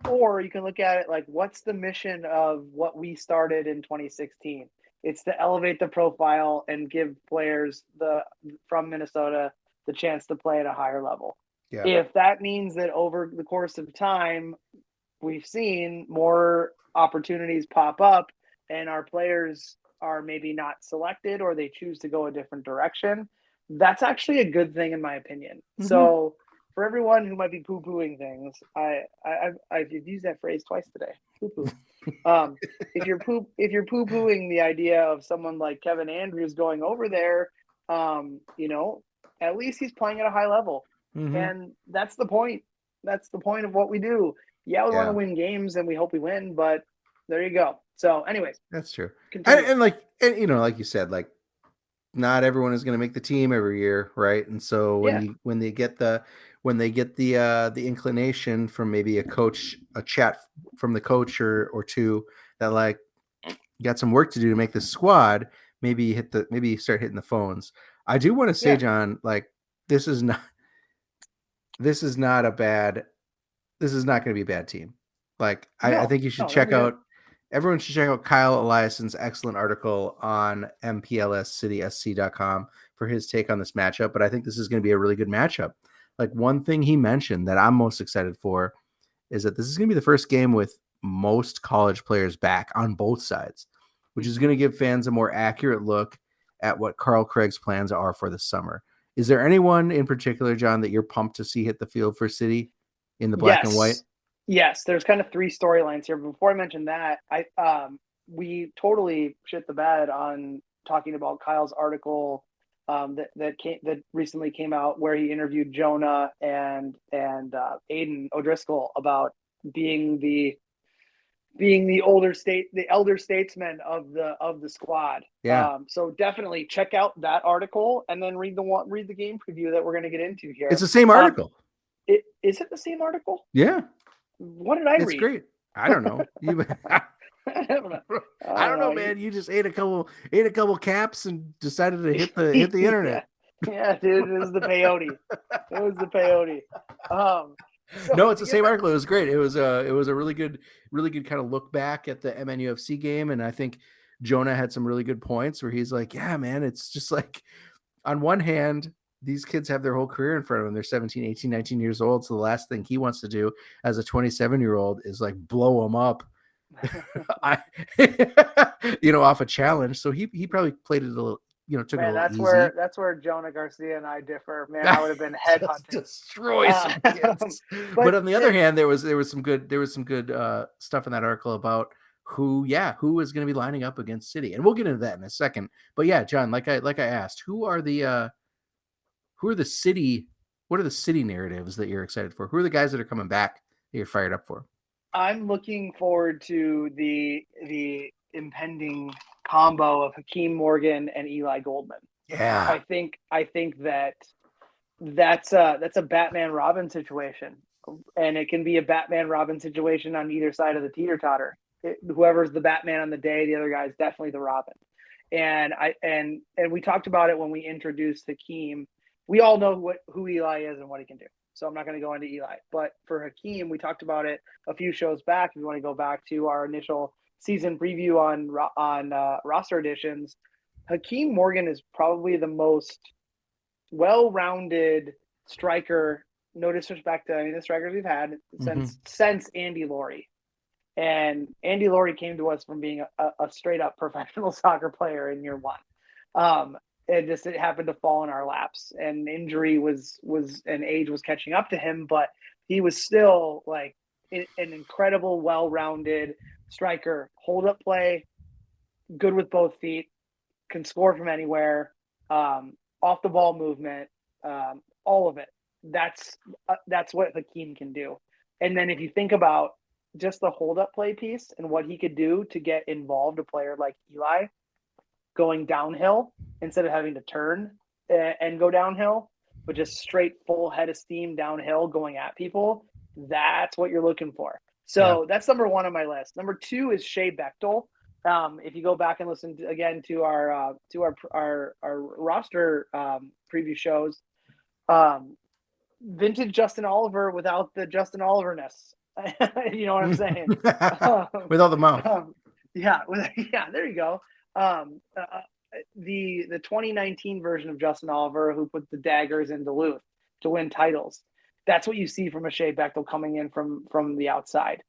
Or you can look at it like, what's the mission of what we started in 2016? It's to elevate the profile and give players from Minnesota the chance to play at a higher level. Yeah. If that means that over the course of time, we've seen more opportunities pop up and our players are maybe not selected or they choose to go a different direction, that's actually a good thing in my opinion. Mm-hmm. So for everyone who might be poo-pooing things, I've used that phrase twice today. Poo-poo. If you're poo-pooing the idea of someone like Kevin Andrews going over there, at least he's playing at a high level. Mm-hmm. And that's the point. That's the point of what we do. Yeah, we want to win games and we hope we win, but there you go. So anyways. That's true. And like you said, like not everyone is going to make the team every year. Right. And so when they get the inclination from maybe a chat from the coach or two that like got some work to do to make this squad, maybe you start hitting the phones. I do want to say, John, like this is not going to be a bad team. Like, I think you should check out. Everyone should check out Kyle Eliason's excellent article on MPLSCitySC.com for his take on this matchup. But I think this is going to be a really good matchup. Like, one thing he mentioned that I'm most excited for is that this is going to be the first game with most college players back on both sides, which is going to give fans a more accurate look at what Carl Craig's plans are for the summer. Is there anyone in particular, John, that you're pumped to see hit the field for City in the black and white? Yes, there's kind of three storylines here. But before I mention that, we totally shit the bed on talking about Kyle's article that recently came out where he interviewed Jonah and Aiden O'Driscoll about being the elder statesman of the squad. Yeah. So definitely check out that article and then read the game preview that we're going to get into here. It's the same article. Is it the same article? Yeah. What did I read? It's great. I don't know. I don't know. I don't know, man. You just ate a couple caps and decided to hit the internet. Yeah, dude, it was the peyote. No, it's the same article. It was great. It was a really good kind of look back at the MNUFC game, and I think Jonah had some really good points where he's like, yeah, man, it's just like, on one hand, these kids have their whole career in front of them. They're 17, 18, 19 years old. So the last thing he wants to do as a 27-year-old is like blow them up, off a challenge. So he probably played it a little, took it a little easy. That's where Jonah Garcia and I differ. Man, I would have been headhunted. Destroy some kids. But on the other hand, there was some good stuff in that article about who is going to be lining up against City, and we'll get into that in a second. But yeah, John, like I asked, what are the City narratives that you're excited for? Who are the guys that are coming back that you're fired up for? I'm looking forward to the impending combo of Hakeem Morgan and Eli Goldman. Yeah. I think that's a Batman Robin situation. And it can be a Batman Robin situation on either side of the teeter-totter. Whoever's the Batman on the day, the other guy is definitely the Robin. And we talked about it when we introduced Hakeem. We all know who Eli is and what he can do. So I'm not going to go into Eli. But for Hakeem, we talked about it a few shows back. If you want to go back to our initial season preview on roster additions, Hakeem Morgan is probably the most well-rounded striker. No disrespect to any of the strikers we've had since Andy Laurie. And Andy Laurie came to us from being a straight-up professional soccer player in year one. It happened to fall in our laps, and injury and age was catching up to him, but he was still like an incredible, well-rounded striker. Hold up play, good with both feet, can score from anywhere, off the ball movement, all of it. That's what Hakeem can do. And then if you think about just the hold up play piece and what he could do to get involved, a player like Eli going downhill instead of having to turn and go downhill, but just straight full head of steam downhill going at people. That's what you're looking for. So That's number one on my list. Number two is Shea Bechtel. If you go back and listen to our roster preview shows, vintage Justin Oliver without the Justin Oliver-ness. You know what I'm saying? With all the mouth. There you go. The 2019 version of Justin Oliver, who put the daggers in Duluth to win titles. That's what you see from a Shea Bechtel coming in from the outside.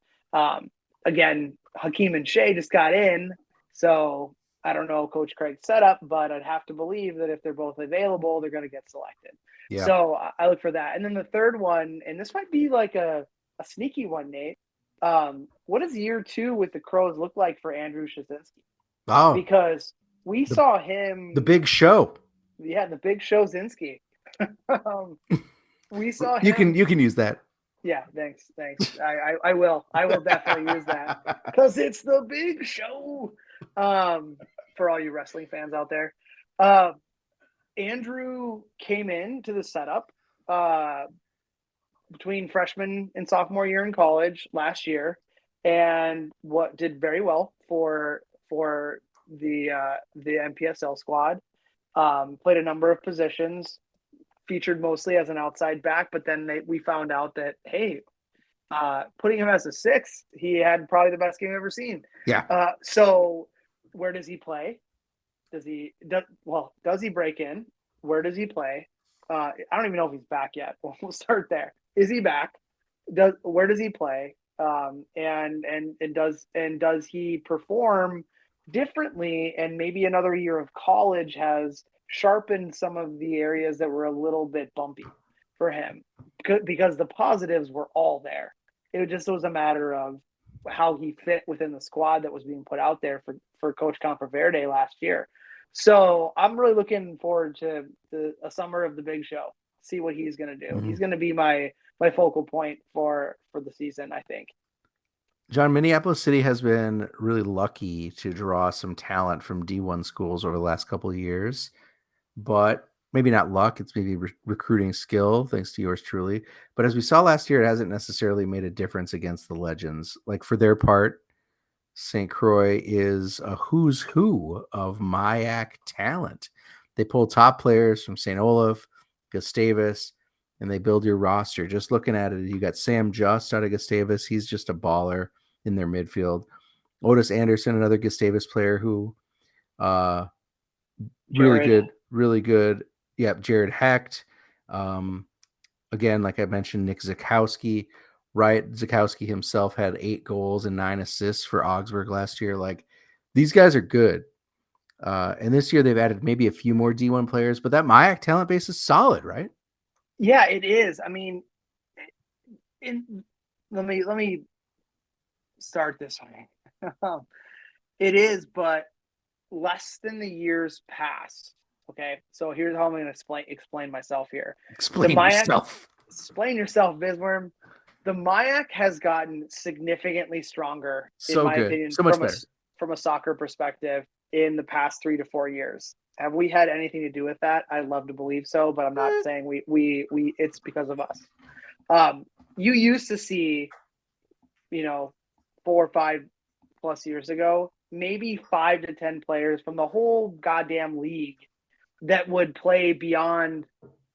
Again, Hakeem and Shea just got in, so I don't know Coach Craig's setup, but I'd have to believe that if they're both available, they're going to get selected. Yeah. So I look for that. And then the third one, and this might be like a sneaky one, Nate. What does year two with the Crows look like for Andrew Shazinski? Oh, because we saw him. The big show. Yeah, the big show Zinski. We saw him. You can use that. Yeah, thanks. I will definitely use that because it's the big show. For all you wrestling fans out there, Andrew came into the setup between freshman and sophomore year in college last year, and what did very well for the NPSL squad. Played a number of positions, featured mostly as an outside back, but then we found out that, hey, Putting him as a 6, he had probably the best game I've ever seen. Yeah. So where does he play? Does he break in? Where does he play? I don't even know if he's back yet. We'll start there. Is he back? Where does he play? And does he perform differently? And maybe another year of college has sharpened some of the areas that were a little bit bumpy for him, because the positives were all there. It was a matter of how he fit within the squad that was being put out there for Coach Campoverde last year. So I'm really looking forward to a summer of the big show. See what he's going to do. Mm-hmm. He's going to be my focal point for the season, I think. John, Minneapolis City has been really lucky to draw some talent from D1 schools over the last couple of years, but maybe not luck. It's maybe recruiting skill, thanks to yours truly. But as we saw last year, it hasn't necessarily made a difference against the Legends. Like, for their part, St. Croix is a who's who of MIAC talent. They pull top players from St. Olaf, Gustavus, and they build your roster. Just looking at it, you got Sam Just out of Gustavus. He's just a baller in their midfield. Otis Anderson, another Gustavus player who really good. Yep, Jared Hecht. Again, like I mentioned, Nick Zakowski, right? Zakowski himself had 8 goals and 9 assists for Augsburg last year. Like, these guys are good. And this year they've added maybe a few more D1 players, but that MIAC talent base is solid, right? Yeah, it is. I mean, let me start this way. It is, but less than the years past. Okay, so here's how I'm going to explain myself here. Explain yourself. Explain yourself, Bisworm. The MIAC has gotten significantly stronger, So in my good. opinion, So much better. From a soccer perspective in the past 3 to 4 years. Have we had anything to do with that? I'd love to believe so, but I'm not saying we it's because of us. You used to see, 4 or 5 plus years ago, maybe 5 to 10 players from the whole goddamn league that would play beyond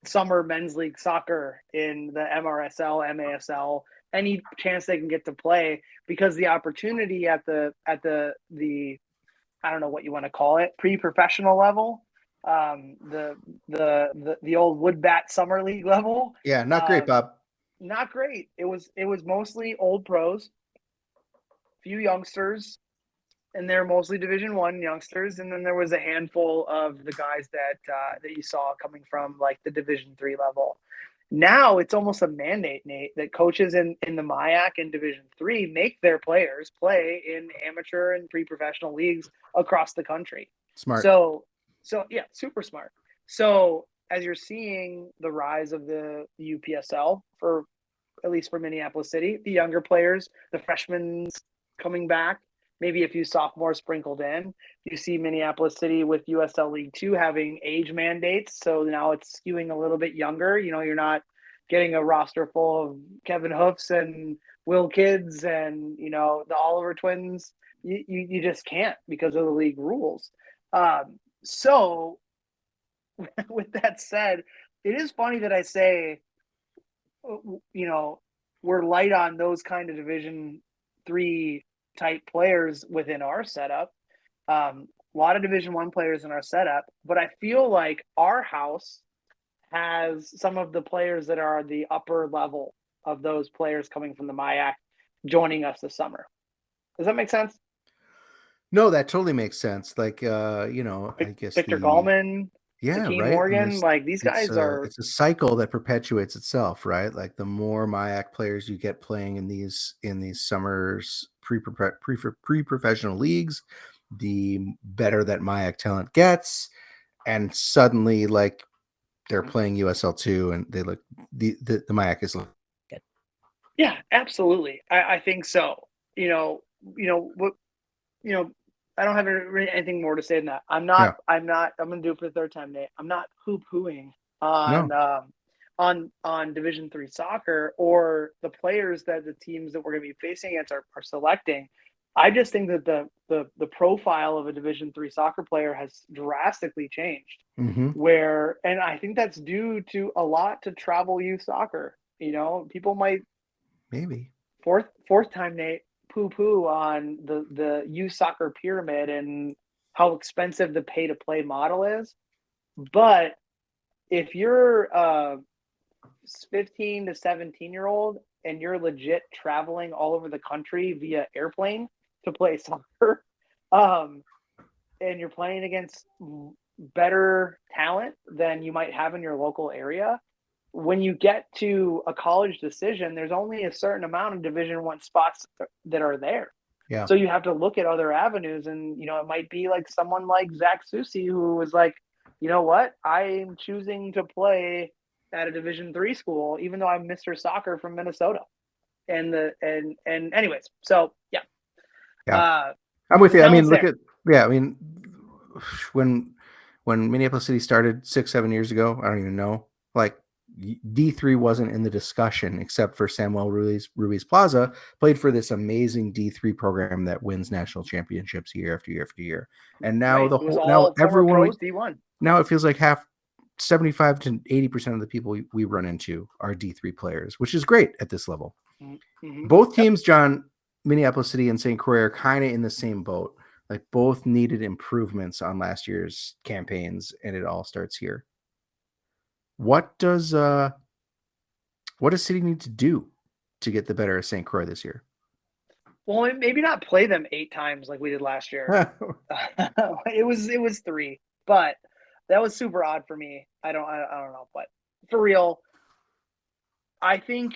summer men's league soccer in the MRSL, MASL, any chance they can get to play, because the opportunity at the I don't know what you want to call it, pre-professional level, the old Woodbat Summer League level. Yeah, not great, Bob. Not great. It was mostly old pros, few youngsters, and they're mostly Division I youngsters, and then there was a handful of the guys that you saw coming from like the Division III level. Now it's almost a mandate, Nate, that coaches in the MIAC and Division III make their players play in amateur and pre-professional leagues across the country. Smart. So yeah, super smart. So as you're seeing the rise of the UPSL, for at least for Minneapolis City, the younger players, the freshmen coming back, maybe a few sophomores sprinkled in. You see Minneapolis City with USL League 2 having age mandates, so now it's skewing a little bit younger. You're not getting a roster full of Kevin Hoofs and Will Kids and the Oliver twins. You just can't, because of the league rules. So with that said, it is funny that I say, we're light on those kind of Division III type players within our setup. A lot of Division I players in our setup, but I feel like our house has some of the players that are the upper level of those players coming from the MIAC joining us this summer. Does that make sense? No, that totally makes sense. Like, I guess Victor Gallman, Hakeem right. Morgan, like these guys it's a cycle that perpetuates itself, right? Like, the more MIAC players you get playing in these summers pre-professional leagues, the better that MIAC talent gets, and suddenly, like, they're playing USL2, and they look the MIAC is. Yeah, absolutely. I think so. I don't have anything more to say than that. I'm going to do it for the third time, Nate. I'm not poo-pooing on Division III soccer or the players that the teams that we're going to be facing against are selecting. I just think that the profile of a Division III soccer player has drastically changed. Mm-hmm. And I think that's due to a lot to travel youth soccer. People might maybe fourth time, Nate, poo on the youth soccer pyramid and how expensive the pay to play model is. But if you're 15 to 17-year-old and you're legit traveling all over the country via airplane to play soccer, and you're playing against better talent than you might have in your local area, when you get to a college decision, there's only a certain amount of Division I spots that are there. Yeah. So you have to look at other avenues, and it might be like someone like Zach Susi, who was like, you know what, I'm choosing to play at a Division III school, even though I'm Mr. Soccer from Minnesota. And anyways, so yeah. I'm with you. I mean, there. I mean, when Minneapolis City started 6-7 years ago, I don't even know, like, D3 wasn't in the discussion except for Samuel Ruiz Plaza played for this amazing D3 program that wins national championships year after year after year. And now everyone D1. Now it feels like 75 to 80% of the people we run into are D3 players, which is great at this level. Mm-hmm. Both teams, John, Minneapolis City and St. Croix, are kind of in the same boat. Like, both needed improvements on last year's campaigns, and it all starts here. What does City need to do to get the better of St. Croix this year? Well, maybe not play them 8 times like we did last year. It was 3, but that was super odd for me. I don't know, but for real, I think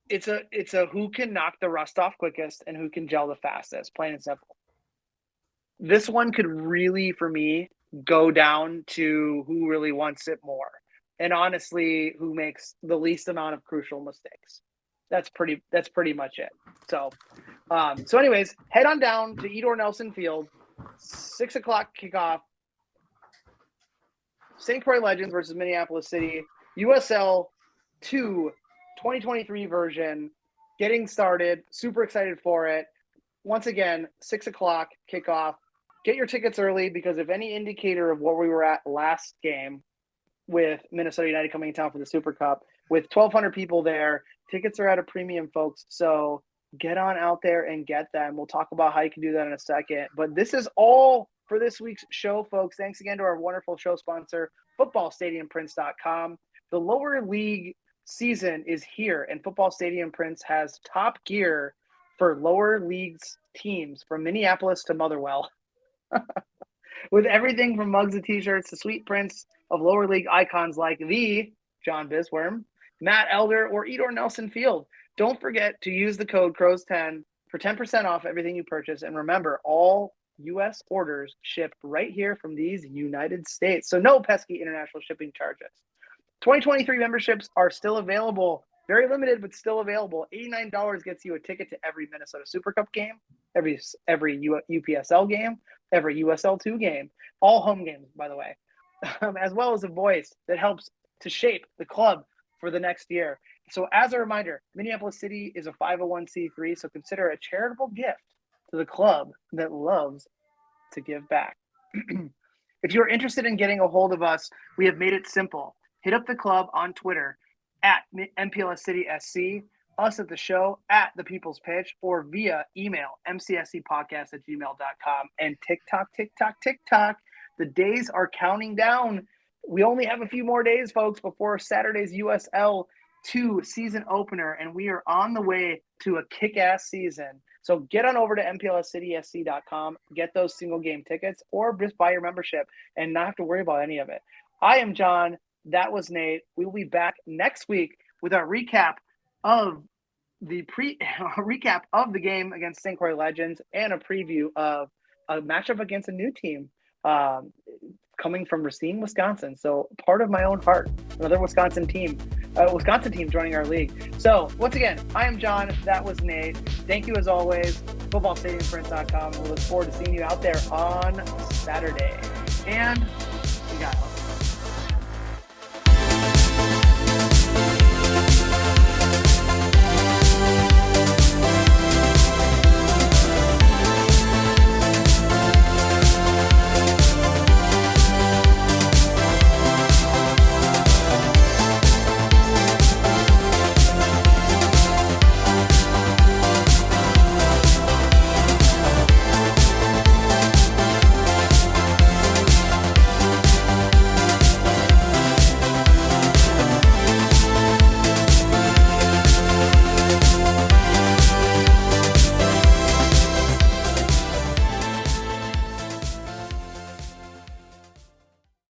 it's a who can knock the rust off quickest and who can gel the fastest, plain and simple. This one could really, for me, go down to who really wants it more. And honestly, who makes the least amount of crucial mistakes. That's pretty much it. So anyways, head on down to Edor Nelson Field, 6:00 kickoff. St. Croix Legends versus Minneapolis City, USL 2 2023 version, getting started. Super excited for it. Once again, 6:00 kickoff. Get your tickets early, because if any indicator of where we were at last game, with Minnesota United coming in town for the Super Cup, with 1,200 people there, tickets are at a premium, folks. So get on out there and get them. We'll talk about how you can do that in a second. But this is all for this week's show, folks. Thanks again to our wonderful show sponsor, footballstadiumprints.com. The lower league season is here, and Football Stadium Prints has top gear for lower leagues teams from Minneapolis to Motherwell. With everything from mugs and t-shirts to sweet prints of lower league icons like the John Bisworm, Matt Elder, or Edor Nelson Field. Don't forget to use the code CROWS10 for 10% off everything you purchase. And remember, all U.S. orders ship right here from these United States. So no pesky international shipping charges. 2023 memberships are still available. Very limited, but still available. $89 gets you a ticket to every Minnesota Super Cup game, every UPSL game, every USL 2 game, all home games, by the way, as well as a voice that helps to shape the club for the next year. So as a reminder, Minneapolis City is a 501c3, so consider a charitable gift to the club that loves to give back. If you're interested in getting a hold of us, we have made it simple. Hit up the club on Twitter at NPSL City SC, us at the show at The People's Pitch, or via email mcscpodcast@gmail.com, and TikTok. The days are counting down. We only have a few more days, folks, before Saturday's USL 2 season opener, and we are on the way to a kick-ass season. So get on over to mplscitysc.com, get those single game tickets, or just buy your membership and not have to worry about any of it. I am John. That was Nate. We will be back next week with our recap of the game against St. Croix Legends and a preview of a matchup against a new team coming from Racine, Wisconsin. So part of my own heart, another Wisconsin team joining our league. So once again, I am John. That was Nate. Thank you as always. FootballStadiumPrints.com. We look forward to seeing you out there on Saturday. And we got